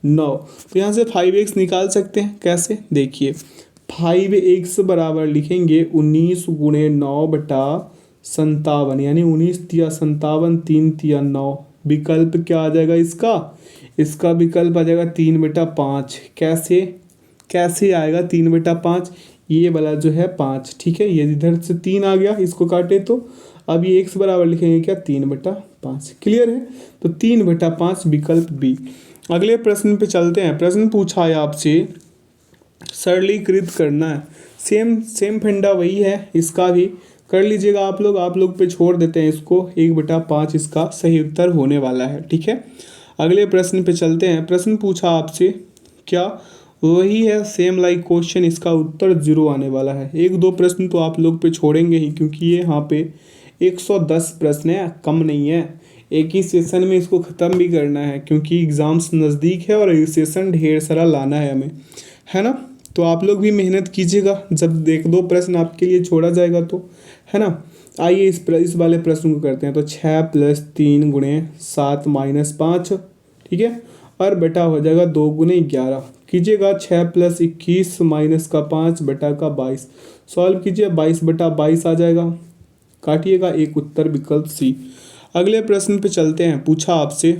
Speaker 1: 9। तो यहाँ से 5x निकाल सकते हैं, कैसे देखिए 5x बराबर लिखेंगे 19 गुणे 9 बटा 57, यानी 19 तिया 57, 3 तिया 9। विकल्प क्या आ जाएगा इसका? इसका विकल्प आ जाएगा 3/5। कैसे कैसे आएगा 3/5? ये वाला जो है 5, ठीक है, ये इधर से 3 आ गया, इसको काटे तो अब ये x बराबर लिखेंगे क्या? 3/5। क्लियर है? तो 3/5 विकल्प बी। अगले प्रश्न पे चलते हैं। प्रश्न पूछा है आपसे, सरलीकृत करना है। सेम सेम फंडा वही है, इसका भी कर लीजिएगा आप लोग पे छोड़ देते हैं इसको। 1/5 इसका सही उत्तर होने वाला है, ठीक है। अगले प्रश्न पे चलते हैं। प्रश्न पूछा आपसे क्या? वही है, सेम लाइक क्वेश्चन, इसका उत्तर 0 आने वाला है। 1-2 प्रश्न तो आप लोग पे छोड़ेंगे ही, क्योंकि ये यहाँ पे 110 प्रश्न है, कम नहीं है। एक ही सेशन में इसको ख़त्म भी करना है, क्योंकि एग्ज़ाम्स नज़दीक है और सेशन ढेर सारा लाना है हमें, है ना। तो आप लोग भी मेहनत कीजिएगा, जब 1-2 प्रश्न आपके लिए छोड़ा जाएगा तो, है ना। आइए इस वाले प्रश्न को करते हैं। तो 6 + 3 × 7 - 5, ठीक है, और बेटा हो जाएगा 2 × 11। कीजिएगा 6 + 21 - 5 बटा का 22। सॉल्व कीजिए, 22/22 आ जाएगा। काटिएगा, एक उत्तर विकल्प सी। अगले प्रश्न पे चलते हैं। पूछा आपसे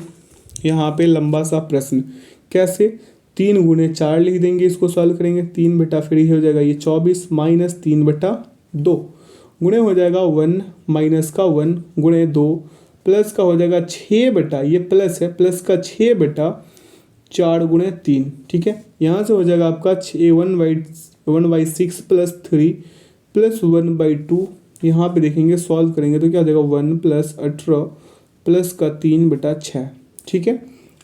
Speaker 1: यहाँ पे लंबा सा प्रश्न, कैसे? 3 × 4 लिख देंगे, इसको सॉल्व करेंगे। 3 बटा फिर ये हो जाएगा ये 24 - 3/2 गुणे हो जाएगा 1 - का 1 × 2 प्लस का हो जाएगा 6 बटा, ये प्लस है, प्लस का 6/4 × 3, ठीक है। यहाँ से हो जाएगा आपका 1/6 + 3 + 1/2। यहाँ पे देखेंगे, सॉल्व करेंगे तो क्या हो जाएगा 1 + 18 प्लस का 3/6, ठीक है।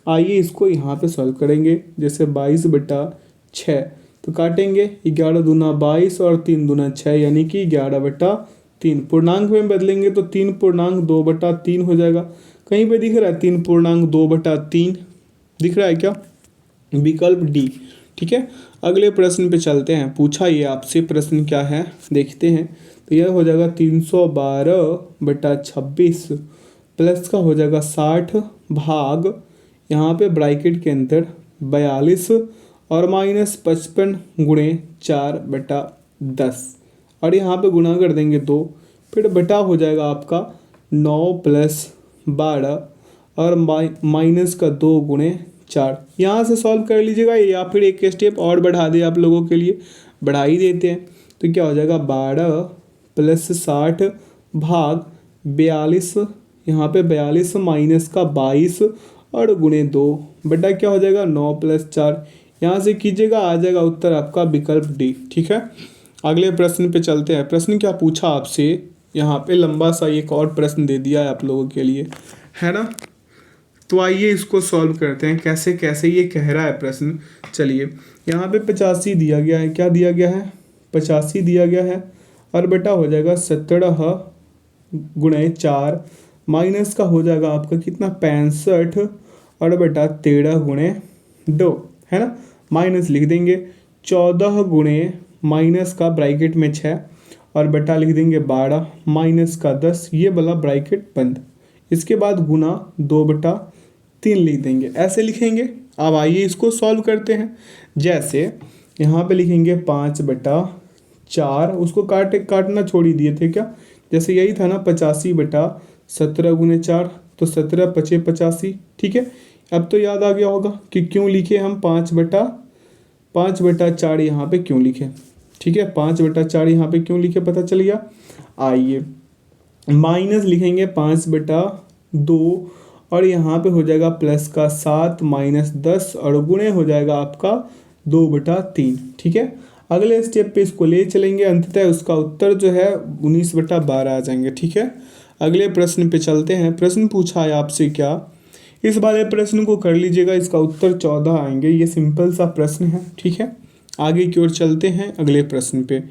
Speaker 1: आइए इसको यहाँ पे सॉल्व करेंगे। जैसे 22/6 तो काटेंगे, 11 दूना 22 और 3 दूना 6, यानी कि 11/3। पूर्णांक में बदलेंगे तो 3.2/3 हो जाएगा। कहीं पे दिख रहा है 3.2/3? दिख रहा है क्या? विकल्प डी, ठीक है। अगले प्रश्न पे चलते हैं। पूछा ये आपसे प्रश्न क्या है, देखते हैं। तो यह हो जाएगा 312/26 प्लस का हो जाएगा 60 भाग, यहाँ पे ब्रैकेट के अंदर 42 और -55 × 4/10, और यहाँ पे गुणा कर देंगे 2, फिर बटा हो जाएगा आपका 9 + 12 और माइनस का 2 × 4। यहाँ से सॉल्व कर लीजिएगा, या फिर एक स्टेप और बढ़ा दे आप लोगों के लिए, बढ़ा ही देते हैं। तो क्या हो जाएगा 12 + 60 भाग 42, यहाँ पे 42 माइनस का 22 और गुणे 2 बटा क्या हो जाएगा 9 + 4। यहाँ से कीजिएगा, आ जाएगा उत्तर आपका विकल्प डी, ठीक है। अगले प्रश्न पे चलते हैं। प्रश्न क्या पूछा आपसे, यहाँ पे लंबा सा एक और प्रश्न दे दिया है आप लोगों के लिए, है ना। तो आइए इसको सॉल्व करते हैं, कैसे कैसे ये कह रहा है प्रश्न। चलिए, यहाँ पे 85 दिया गया है। क्या दिया गया है? 85 दिया गया है, और बेटा हो जाएगा 17 × 4 माइनस का हो जाएगा आपका कितना 65 और बेटा 13 × 2, है ना। माइनस लिख देंगे 14 × माइनस का ब्रैकेट में 6 और बेटा लिख देंगे 12 माइनस का 10, ये वाला ब्रैकेट बंद। इसके बाद गुना 2/3 लिख देंगे, ऐसे लिखेंगे। अब आइए इसको सॉल्व करते हैं। जैसे यहाँ पे लिखेंगे 5/4, उसको काटना छोड़ ही दिए थे क्या? जैसे यही था ना 85/17 × 4, तो 17 × 5 = 85, ठीक है। अब तो याद आ गया होगा कि क्यों लिखे हम 5/4 यहाँ पे क्यों लिखे, ठीक है। 5/4 यहाँ पे क्यों लिखे पता चल गया। आइए माइनस लिखेंगे 5/2 और यहाँ पे हो जाएगा प्लस का 7 माइनस 10 और गुणे हो जाएगा आपका 2/3, ठीक है। अगले स्टेप पे इसको ले चलेंगे, अंततः उसका उत्तर जो है 19/12 आ जाएंगे, ठीक है। अगले प्रश्न पे चलते हैं। प्रश्न पूछा है आपसे क्या, इस वाले प्रश्न को कर लीजिएगा, इसका उत्तर 14 आएंगे। ये सिंपल सा प्रश्न है, ठीक है। आगे की ओर चलते हैं। अगले प्रश्न पे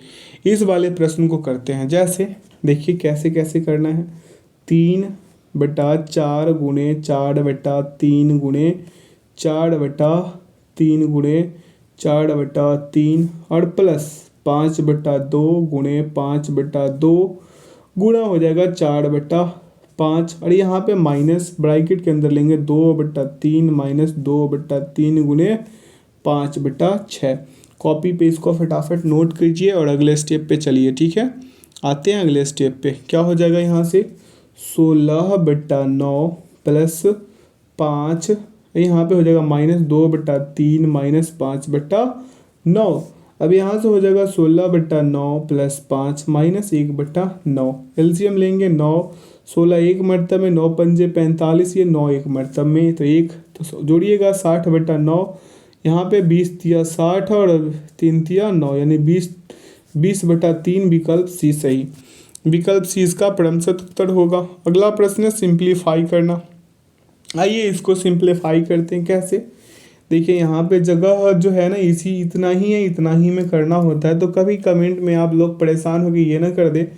Speaker 1: इस वाले प्रश्न को करते हैं। जैसे देखिए कैसे कैसे करना है। 3/4 × 4/3 × 4/3 × 4/3 और प्लस 5/2 × 5/2 गुणा हो जाएगा 4/5 और यहाँ पे माइनस ब्रैकेट के अंदर लेंगे 2/3 माइनस 2/3 × 5/6। कॉपी पे इसको फटाफट नोट कीजिए और अगले स्टेप पे चलिए, ठीक है। आते हैं अगले स्टेप पे। क्या हो जाएगा यहाँ से 16/9 प्लस 5, यहाँ पे हो जाएगा -2/3 -5/9। अब यहाँ से हो जाएगा 16/9 प्लस 5 -1/9। एलसीएम लेंगे 9, 16 एक मरतब में, 9 पंजे 45, ये 9 एक मरतब में, तो एक तो जोड़िएगा 60/9। यहाँ पे 20 तिया 60 और 3 तिया 9, यानी 20/3 विकल्प सी सही। विकल्प सी इसका क्रमशः उत्तर होगा। अगला प्रश्न है सिंप्लीफाई करना। आइए इसको सिंप्लीफाई करते हैं। कैसे? देखिए यहाँ पे जगह जो है ना इसी इतना ही है, इतना ही में करना होता है। तो कभी कमेंट में आप लोग परेशान हो के ये ना कर दे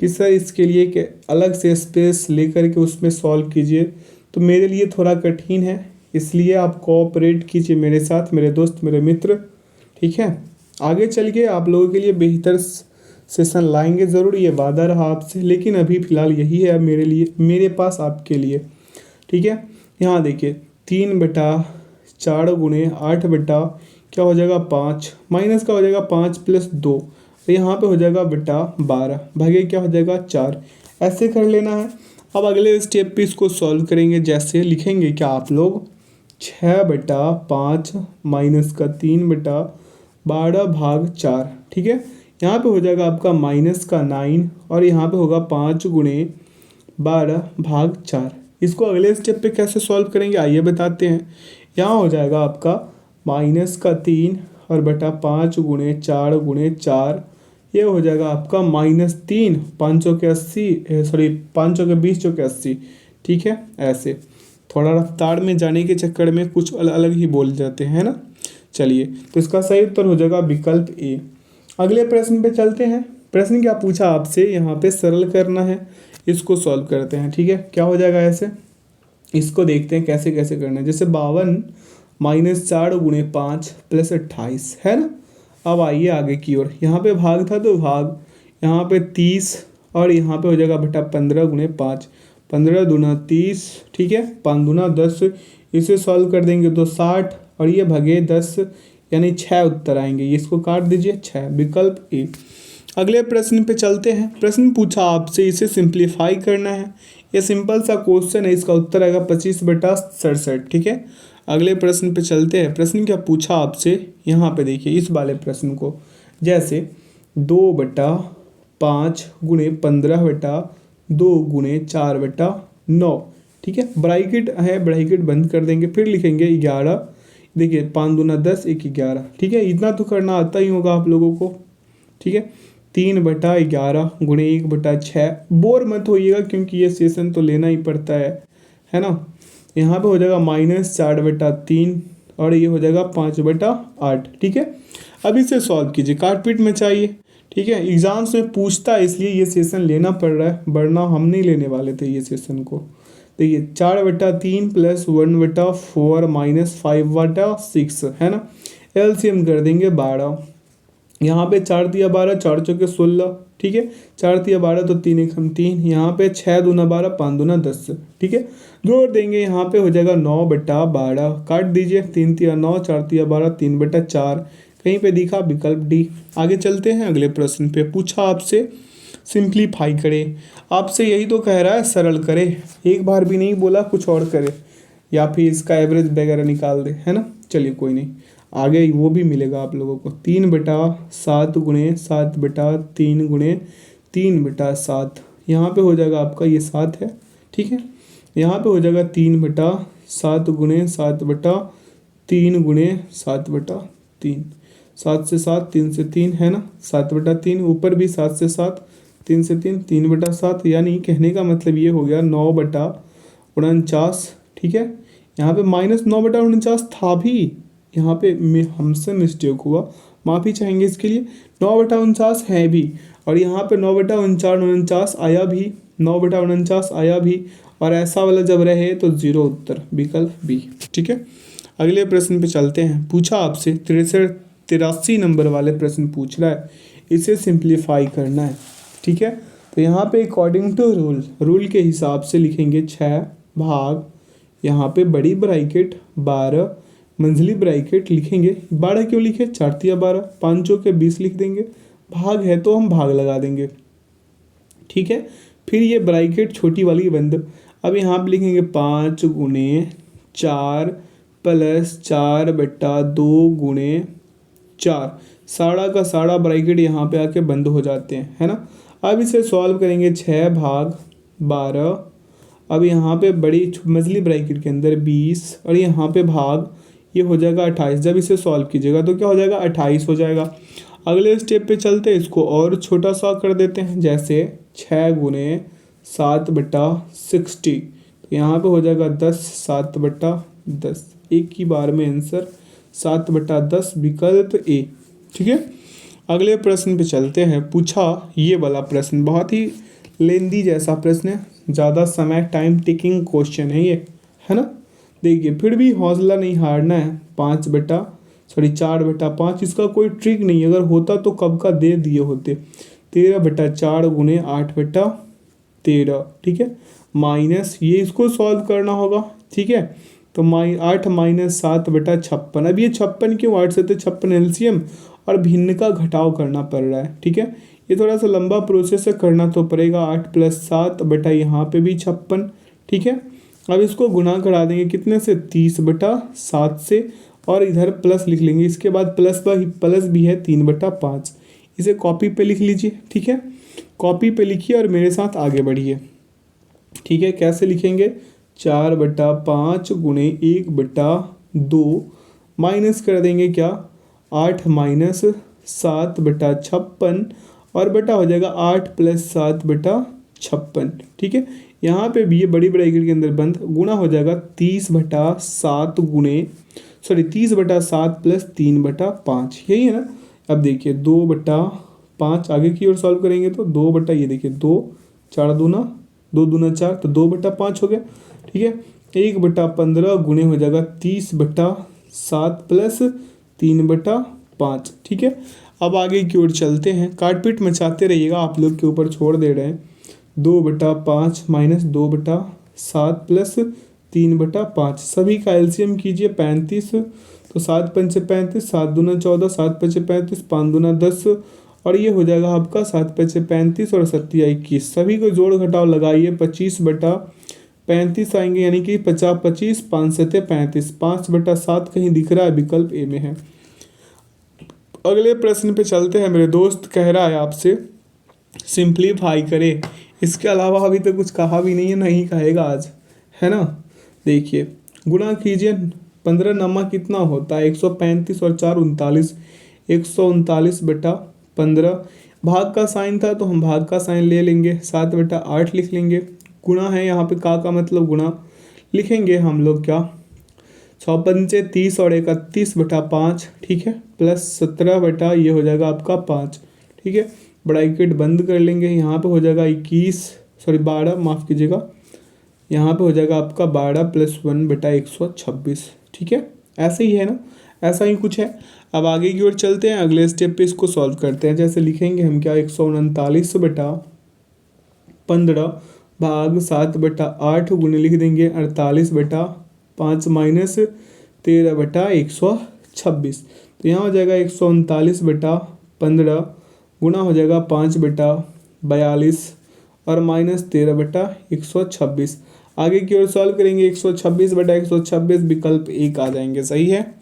Speaker 1: कि सर इसके लिए कि अलग से स्पेस लेकर के उसमें सॉल्व कीजिए, तो मेरे लिए थोड़ा कठिन है। इसलिए आप कोऑपरेट कीजिए मेरे साथ, मेरे दोस्त, मेरे मित्र, ठीक है। आगे चल के आप लोगों के लिए बेहतर सेशन लाएंगे ज़रूर, ये वादा रहा आपसे। लेकिन अभी फ़िलहाल यही है मेरे लिए, मेरे पास आपके लिए, ठीक है। यहाँ देखिए 3/4 गुणे 8 क्या हो जाएगा 5, माइनस का हो जाएगा 5 + 2, तो यहाँ पे हो जाएगा -12, भागे क्या हो जाएगा 4। ऐसे कर लेना है। अब अगले स्टेप पे इसको सॉल्व करेंगे। जैसे लिखेंगे क्या आप लोग 6/5 माइनस का 3/12/4, ठीक है। यहाँ पे हो जाएगा आपका -9 और यहाँ पे होगा 5 गुणे 12/4। इसको अगले स्टेप पे कैसे सॉल्व करेंगे आइए बताते हैं। यहाँ हो जाएगा आपका -3 और बटा 5 गुणे 4 गुणे 4, ये हो जाएगा आपका -3, 5 के 80, सॉरी 5 के 20 के 80, ठीक है। ऐसे थोड़ा रफ्तार में जाने के चक्कर में कुछ अलग अलग ही बोल जाते हैं ना। चलिए, तो इसका सही उत्तर हो जाएगा विकल्प ए। अगले प्रश्न पे चलते हैं। प्रश्न क्या पूछा आपसे, यहाँ पे सरल करना है, इसको सॉल्व करते हैं, ठीक है। क्या हो जाएगा ऐसे, इसको देखते हैं कैसे कैसे करना है। जैसे 52 -4 गुणे 5 + 28 है ना। अब आइए आगे की ओर। यहाँ पे भाग था तो भाग, यहाँ पे 30 और यहाँ पे हो जाएगा बटा 15 गुणे 5, 15 दूना 30, ठीक है, 5 दूना 10। इसे सॉल्व कर देंगे तो 60 और ये भगे 10, यानी 6 उत्तर आएंगे। इसको काट दीजिए 6, विकल्प ए। अगले प्रश्न पे चलते हैं। प्रश्न पूछा आपसे, इसे सिंप्लीफाई करना है। ये सिंपल सा क्वेश्चन है, इसका उत्तर आएगा 25/67, ठीक है। अगले प्रश्न पे चलते हैं। प्रश्न क्या पूछा आपसे, यहाँ पे देखिए इस वाले प्रश्न को। जैसे 2/5 गुणे 15/2 गुणे 4/9, ठीक है। ब्रैकेट है, ब्रैकेट बंद कर देंगे, फिर लिखेंगे 11। देखिए 5 दूना 10, 1 11, ठीक है। इतना तो करना आता ही होगा आप लोगों को, ठीक है। 3/11 गुणे 1/6। बोर मत होइएगा क्योंकि ये सेशन तो लेना ही पड़ता है ना। यहाँ पे हो जाएगा -4/3 और ये हो जाएगा 5/8, ठीक है। अब इसे सॉल्व कीजिए, काटपीट में चाहिए, ठीक है। एग्जाम्स में पूछता है इसलिए ये सेशन लेना पड़ रहा है, वरना हम नहीं लेने वाले थे ये सेशन को। देखिए 4/3 + 1/4 -5/6 है ना। एलसीएम कर देंगे 12। यहाँ पे 4 तिया 12, 4 चौके 16, ठीक है। 4 तिया 12 तो 3 1 3, यहाँ पे 6 दूना 12, 5 दूना 10, ठीक है। जोड़ देंगे, यहाँ पे हो जाएगा 9/12, काट दीजिए 3 तिया 9, 4 तिया 12, 3/4, कहीं पे दिखा विकल्प डी। आगे चलते हैं अगले प्रश्न पे। पूछा आपसे सिंप्लीफाई करें, आपसे यही तो कह रहा है सरल करे, एक बार भी नहीं बोला कुछ और करे या फिर इसका एवरेज वगैरह निकाल दे, है ना। चलिए कोई नहीं, आगे वो भी मिलेगा आप लोगों को। 3/7 गुणे 7/3 गुणे 3/7, यहाँ पे हो जाएगा आपका ये 7 है, ठीक है। यहाँ पे हो जाएगा 3/7 गुणे 7/3 गुणे 7/3, 7 से 7, 3 से 3 है ना, 7/3, ऊपर भी 7 से 7, 3 से 3, 3/7, यानी कहने का मतलब ये हो गया 9/49, ठीक है। यहाँ पे -9/49 था भी, यहाँ पे हमसे मिस्टेक हुआ, माफ़ी चाहेंगे इसके लिए। 9/49 है भी, और यहाँ पे 9/49 आया भी, 9/49 आया भी, और ऐसा वाला जब रहे तो 0 उत्तर, विकल्प बी, ठीक है। अगले प्रश्न पे चलते हैं। पूछा आपसे 83 नंबर वाले प्रश्न पूछ रहा है, इसे सिंप्लीफाई करना है, ठीक है। तो यहाँ पे अकॉर्डिंग टू रूल के हिसाब से लिखेंगे 6 भाग, यहाँ पे बड़ी ब्रैकेट 12, मंझली ब्रैकेट लिखेंगे 12, क्यों लिखे 4 तिया 12, 5 के 20 लिख देंगे, भाग है तो हम भाग लगा देंगे, ठीक है। फिर ये ब्रैकेट छोटी वाली बंद। अब यहाँ पे लिखेंगे 5 गुणे 4 प्लस 4/2 गुणे 4। सारा का सारा ब्रैकेट यहाँ पे आके बंद हो जाते हैं, है ना। अब इसे सॉल्व करेंगे 6/12। अब यहाँ पे बड़ी मजली ब्रैकेट के अंदर 20 और यहाँ पे भाग, ये हो जाएगा 28। जब इसे सॉल्व कीजिएगा तो क्या हो जाएगा, 28 हो जाएगा। अगले स्टेप पे चलते हैं, इसको और छोटा सा कर देते हैं, जैसे 6 गुणे 7/60। तो यहाँ पे हो जाएगा 10 7/10। एक ही बार में आंसर 7/10 विकल्प ए। ठीक है। अगले प्रश्न पे चलते हैं। पूछा ये वाला प्रश्न बहुत ही लेंदी जैसा प्रश्न है, ज़्यादा समय टाइम टेकिंग क्वेश्चन है ये, है ना। देखिए फिर भी हौसला नहीं हारना है। 4/5, इसका कोई ट्रिक नहीं, अगर होता तो कब का दे दिए होते। 13/4 गुणे 8/13। ठीक है। माइनस ये इसको सॉल्व करना होगा। ठीक है। तो 8 - 7/56। अब ये 56 क्यों, 8 से तो 56 एलसीएम और भिन्न का घटाव करना पड़ रहा है। ठीक है। ये थोड़ा सा लंबा प्रोसेस है, करना तो पड़ेगा। 8 + 7 बटा यहाँ पे भी 56। ठीक है। अब इसको गुना करा देंगे कितने से, 30/7 से, और इधर प्लस लिख लेंगे। इसके बाद प्लस भी है 3/5। इसे कॉपी पे लिख लीजिए। ठीक है। कॉपी पे लिखिए और मेरे साथ आगे बढ़िए। ठीक है। कैसे लिखेंगे, 4/5 गुणे 1/2 माइनस कर देंगे क्या, 8 - 7/56 और बटा हो जाएगा 8 + 7/56। ठीक है। यहाँ पे भी ये बड़ी ब्रैकेट के अंदर बंद, गुणा हो जाएगा 30/7 + 3/5। यही है ना। अब देखिए 2/5 आगे की ओर सॉल्व करेंगे तो 2 बटा, ये देखिए 2 4 दूना 2 दूना 4, तो 2/5 हो गया। ठीक है। 1/15 गुणे हो जाएगा 30/7 + 3/5। ठीक है। अब आगे की ओर चलते हैं। काटपीट मचाते रहिएगा, आप लोग के ऊपर छोड़ दे रहे हैं। 2/5 - 2/7 + 3/5, सभी का एलसीएम कीजिए 35। तो 7 × 5 = 35, 7 दूना 14, 7 × 5 = 35, 5 दूना 10, और ये हो जाएगा आपका 7 × 5 = 35 और 7 × 21। सभी को जोड़ घटाव लगाइए, 25/35 आएंगे, यानी कि 50 25, 5 × 7 = 35। 5/7 कहीं दिख रहा है, विकल्प ए में है। अगले प्रश्न पे चलते हैं। मेरे दोस्त कह रहा है आपसे सिंप्लीफाई करें, इसके अलावा अभी तो कुछ कहा भी नहीं है, नहीं कहेगा आज, है ना। देखिए गुणा कीजिए, 15 नमा कितना होता है, 135 और 4 39, 139/15। भाग का साइन था तो हम भाग का साइन ले लेंगे, 7/8 लिख लेंगे। गुणा है यहाँ पे, का मतलब गुणा लिखेंगे हम लोग क्या, 6 × 5 = 30 और 31/5। ठीक है। प्लस 17 ये हो जाएगा आपका 5। ठीक है। ब्रैकेट बंद कर लेंगे। यहाँ पे हो जाएगा 12, माफ़ कीजिएगा, यहाँ पे हो जाएगा आपका 12 + 1/126। ठीक है। ऐसे ही है ना, ऐसा ही कुछ है। अब आगे की ओर चलते हैं, अगले स्टेप पे इसको सॉल्व करते हैं। जैसे लिखेंगे हम क्या, 139/15 भाग 7/8 गुणे लिख देंगे 48/5 माइनस 13/126। तो यहाँ हो जाएगा 139/15 गुना हो जाएगा 5/42 और माइनस 13/126। आगे की ओर सॉल्व करेंगे, 126/126 विकल्प एक आ जाएंगे। सही है।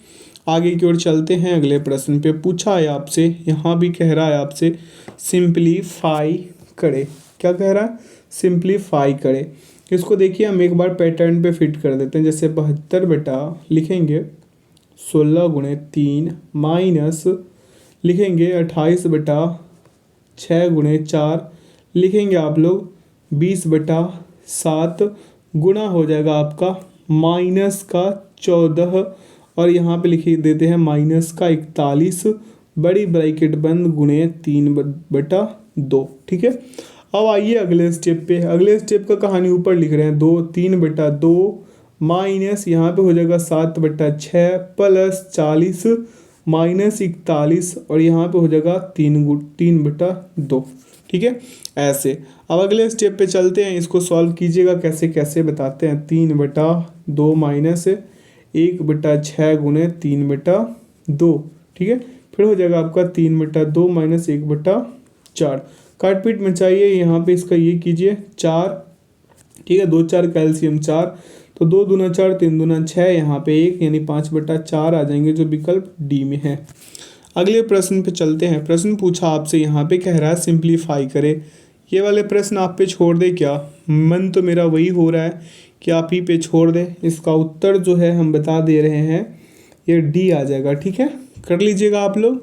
Speaker 1: आगे की ओर चलते हैं। अगले प्रश्न पे पूछा है आपसे, यहाँ भी कह रहा है आपसे सिंप्लीफाई करे। क्या कह रहा है, सिंप्लीफाई करे। इसको देखिए हम एक बार पैटर्न पे फिट कर देते हैं। जैसे 72 लिखेंगे 16 × 3 माइनस लिखेंगे 28/6 × 4 लिखेंगे आप लोग 20/7 गुना हो जाएगा आपका माइनस का 14 और यहाँ पे लिख देते हैं माइनस का 41 बड़ी ब्रैकेट बंद गुणे 3/2। ठीक है। अब आइए अगले स्टेप पे। अगले स्टेप का कहानी ऊपर लिख रहे हैं, 3/2 माइनस यहाँ पे हो जाएगा 7/6 प्लस 40 माइनस 41 और यहाँ पे हो जाएगा 3/2। ठीक है। ऐसे अब अगले स्टेप पे चलते हैं, इसको सॉल्व कीजिएगा कैसे कैसे बताते हैं। 3/2 माइनस 1/6 गुणे 3/2। ठीक है। फिर हो जाएगा आपका 3/2 माइनस 1/4। काटपीट में चाहिए यहाँ पे इसका ये कीजिए 4, ठीक है, 2 4 कैल्शियम 4, तो 2 दूना 4 3 दूना 6, यहाँ पे 1 यानी 5/4 आ जाएंगे जो विकल्प डी में है। अगले प्रश्न पे चलते हैं। प्रश्न पूछा आपसे, यहाँ पे कह रहा है सिंप्लीफाई करें। ये वाले प्रश्न आप पे छोड़ दे क्या? मन तो मेरा वही हो रहा है कि आप ही पे छोड़ दें। इसका उत्तर जो है हम बता दे रहे हैं, ये डी आ जाएगा। ठीक है, कर लीजिएगा आप लोग।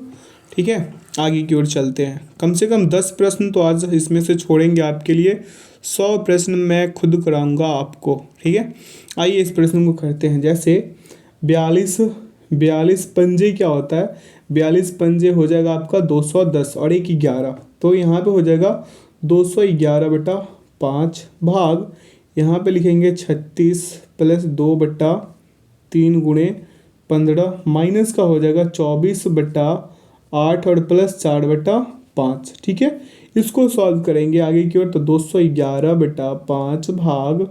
Speaker 1: ठीक है, आगे की ओर चलते हैं। कम से कम 10 प्रश्न तो आज इसमें से छोड़ेंगे आपके लिए, 100 प्रश्न मैं खुद कराऊंगा आपको। ठीक है, आइए इस प्रश्न को करते हैं। जैसे 42 पंजे क्या होता है? 42 पंजे हो जाएगा आपका 210 और 1 11, तो यहाँ पे हो जाएगा 211/5 भाग, यहाँ पे लिखेंगे 36 + 2/3 गुणे 15 माइनस का हो जाएगा 24/8 और प्लस 4/5। ठीक है, इसको सॉल्व करेंगे आगे की ओर, तो 211/5 भाग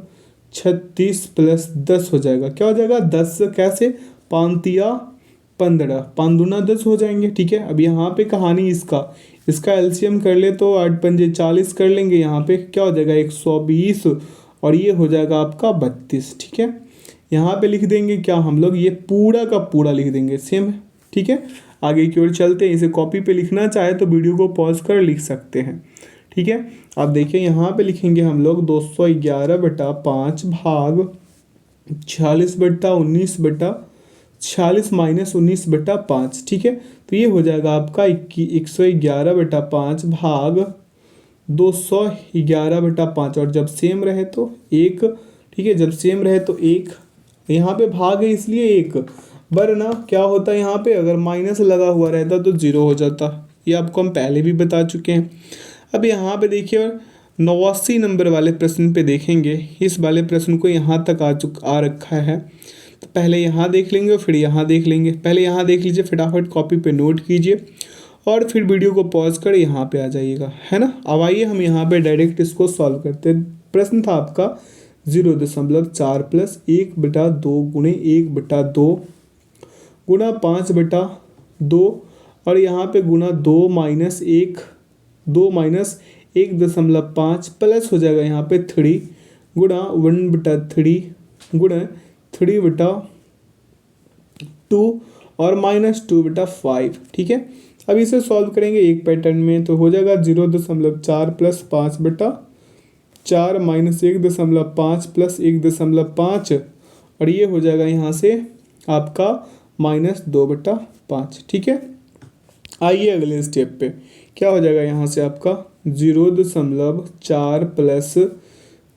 Speaker 1: 36 + 10 हो जाएगा। क्या हो जाएगा? 10 कैसे? 5 या 15, 5 दूना 10 हो जाएंगे। ठीक है, अब यहाँ पे कहानी इसका एलसीएम कर ले तो 8 पंजे 40 कर लेंगे। यहाँ पे क्या हो जाएगा? 120 और ये हो जाएगा आपका 32। ठीक है, यहाँ पे लिख देंगे क्या हम लोग? ये पूरा का पूरा लिख देंगे, सेम है। ठीक है, आगे की ओर चलते हैं। इसे कॉपी पे लिखना चाहे तो वीडियो को पॉज कर लिख सकते हैं। ठीक है, अब देखिए यहाँ पे लिखेंगे हम लोग 211/5 भाग 40 माइनस 19/5। ठीक है, तो ये हो जाएगा आपका 111/5 भाग 211/5, और जब सेम रहे तो 1। ठीक है, जब सेम रहे तो 1, यहाँ पे भाग है इसलिए 1, वरना क्या होता है यहाँ पे, अगर माइनस लगा हुआ रहता तो 0 हो जाता। ये आपको हम पहले भी बता चुके हैं। अब यहाँ पे देखिए 89 नंबर वाले प्रश्न पे देखेंगे। इस वाले प्रश्न को यहाँ तक आ रखा है, तो पहले यहाँ देख लेंगे और फिर यहाँ देख लेंगे। पहले यहाँ देख लीजिए, फटाफट कॉपी पे नोट कीजिए और फिर वीडियो को पॉज कर यहाँ पे आ जाइएगा, है ना। अब आइए हम यहाँ पे डायरेक्ट इसको सॉल्व करते हैं। प्रश्न था आपका 0.4 + 1/2 गुणे 1/2 गुणा 5/2, और यहाँ पे गुणा 2 माइनस 1.5 प्लस हो जाएगा यहाँ पे 3 गुणा 1/3 गुणा 3/2 और -2/5। ठीक है, अब इसे सॉल्व करेंगे एक पैटर्न में, तो हो जाएगा 0.4 + 5/4 माइनस 1.5 + 1.5, और ये हो जाएगा यहाँ से आपका -2/5। ठीक है, आइए अगले स्टेप पे। क्या हो जाएगा यहाँ से आपका 0.4 +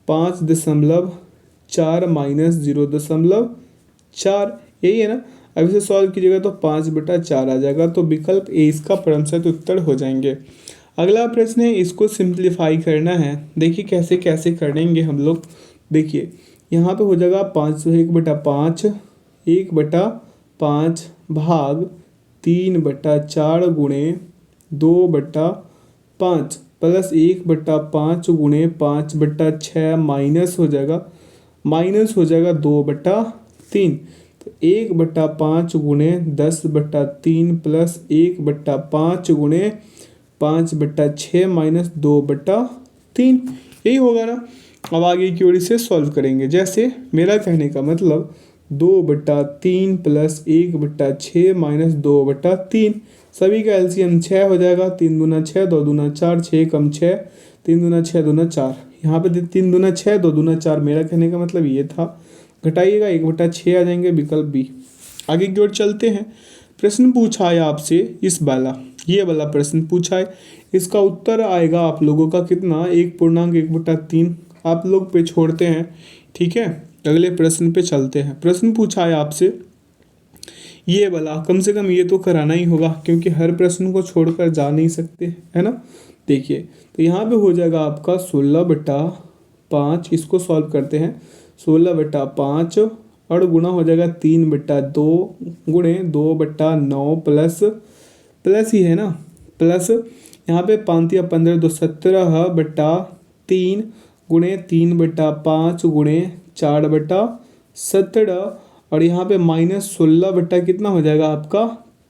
Speaker 1: 5.4 माइनस 0.4, यही है ना। अब इसे सॉल्व कीजिएगा तो 5/4 आ जाएगा, तो विकल्प ए इसका परमशत उत्तर हो जाएंगे। अगला प्रश्न है, इसको सिंप्लीफाई करना है। देखिए कैसे कैसे करेंगे हम लोग। देखिए यहाँ पे हो जाएगा 1/5 भाग 3/4 गुणे 2/5 प्लस 1/5 गुणे 5/6 माइनस हो जाएगा 2/3, तो 1/5 गुणे 10/3 प्लस 1/5 गुणे 5/6 माइनस 2/3, यही होगा ना। अब आगे की ओर इसे सॉल्व करेंगे। जैसे मेरा कहने का मतलब 2/3 प्लस 1/6 माइनस 2/3, सभी का एलसीएम 6 हो जाएगा। 3 दूना 6, 2 दूना 4, 6 कम 6, 3 दूना 6 दूना 4, यहाँ पे 3 दूना 6, 2 दूना 4, मेरा कहने का मतलब ये था। घटाइएगा 1/6 आ जाएंगे, विकल्प बी। आगे की ओर चलते हैं। प्रश्न पूछा है आपसे ये वाला प्रश्न पूछा है, इसका उत्तर आएगा आप लोगों का कितना? 1.1/3 आप लोग पे छोड़ते हैं। ठीक है, अगले प्रश्न पे चलते हैं। प्रश्न पूछा है आपसे ये वाला, कम से कम ये तो कराना ही होगा क्योंकि हर प्रश्न को छोड़कर जा नहीं सकते, है ना। देखिए तो यहाँ पे हो जाएगा आपका 16/5, इसको सॉल्व करते हैं। 16/5 और गुणा हो जाएगा 3/2 गुणे 2/9 प्लस ही है ना, प्लस यहाँ पे 5 या 15 2 17/3 गुणे 3/5 गुणे 4/17, और यहाँ पे -16 कितना हो जाएगा आपका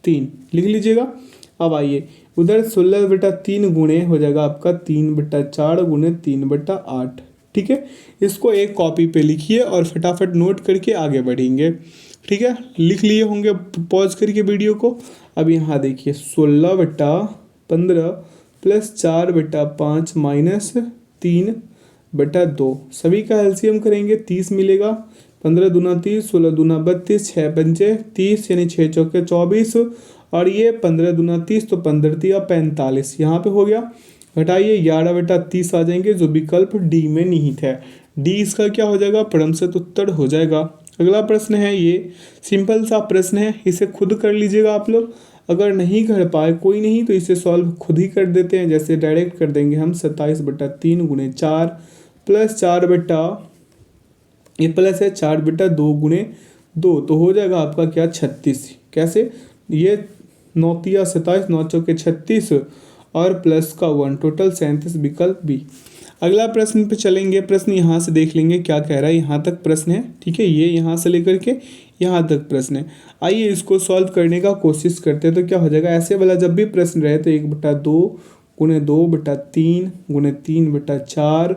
Speaker 1: 3, लिख लीजिएगा। अब आइए उधर 16/3 गुणे हो जाएगा आपका 3/4 गुणे 3/8। ठीक है, इसको एक कॉपी पे लिखिए और फटाफट नोट करके आगे बढ़ेंगे। ठीक है, लिख लिए होंगे पॉज करके वीडियो को। अब यहाँ देखिए 16/15 प्लस 4/5 माइनस 3/2, सभी का एलसीएम करेंगे 30 मिलेगा। 15 दूना 30, 16 दूना 32, 6 पंचे 30 यानी 6 चौके 24, और ये 15 दूना 30 तो 15 तिया 45, यहाँ पे हो गया। घटाइए 11/30 आ जाएंगे जो विकल्प डी में निहित है। डी इसका क्या हो जाएगा, क्रमशः उत्तर हो जाएगा। अगला प्रश्न है, ये सिंपल सा प्रश्न है, इसे खुद कर लीजिएगा आप लोग। अगर नहीं कर पाए कोई नहीं तो इसे सॉल्व खुद ही कर देते हैं। जैसे डायरेक्ट कर देंगे हम 27/3 गुणे 4 प्लस 4/2 गुणे 2, तो हो जाएगा आपका क्या 36। कैसे, ये 9 तिया 27, 9 चौके 36 और प्लस का 1, टोटल 37, विकल्प बी। अगला प्रश्न पे चलेंगे। प्रश्न यहाँ से देख लेंगे क्या कह रहा है। यहाँ तक प्रश्न है, ठीक है, ये यहाँ से लेकर के यहाँ तक प्रश्न है। आइए इसको सॉल्व करने का कोशिश करते हैं। तो क्या हो जाएगा, ऐसे वाला जब भी प्रश्न रहे तो 1/2 गुणे 2/3 गुणे 3/4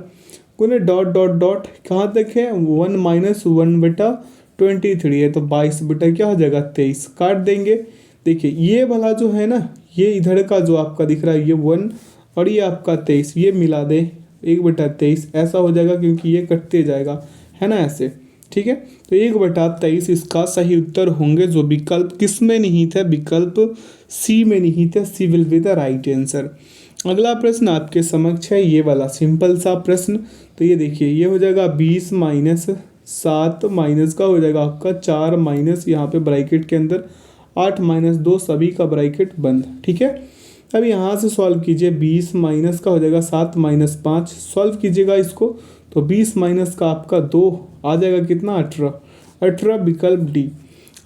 Speaker 1: गुणे डॉट डॉट डॉट, कहाँ तक है 1 माइनस 1/23 है, तो 22 क्या हो जाएगा 23, काट देंगे। देखिए ये वाला जो है ना, ये इधर का जो आपका दिख रहा है ये 1 और ये आपका 23, ये मिला दे 1/23, ऐसा हो जाएगा क्योंकि ये कटते जाएगा, है ना ऐसे। ठीक है, तो 1/23 इसका सही उत्तर होंगे, जो विकल्प किस में निहित है, विकल्प सी में निहित है। C will be the right answer. अगला प्रश्न आपके समक्ष है, ये वाला सिंपल सा प्रश्न। तो ये देखिए, ये हो जाएगा 20 माइनस 7 माइनस का हो जाएगा आपका 4 माइनस यहाँ पे ब्रैकेट के अंदर 8 माइनस 2, सभी का ब्रैकेट बंद। ठीक है, अब यहाँ से सॉल्व कीजिए। 20 माइनस का हो जाएगा 7 माइनस 5, सॉल्व कीजिएगा इसको, तो 20 माइनस का आपका 2 आ जाएगा कितना 18, विकल्प डी।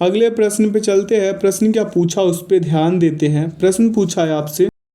Speaker 1: अगले प्रश्न पे चलते हैं। प्रश्न क्या पूछा उस पर ध्यान देते हैं। प्रश्न पूछा है आपसे,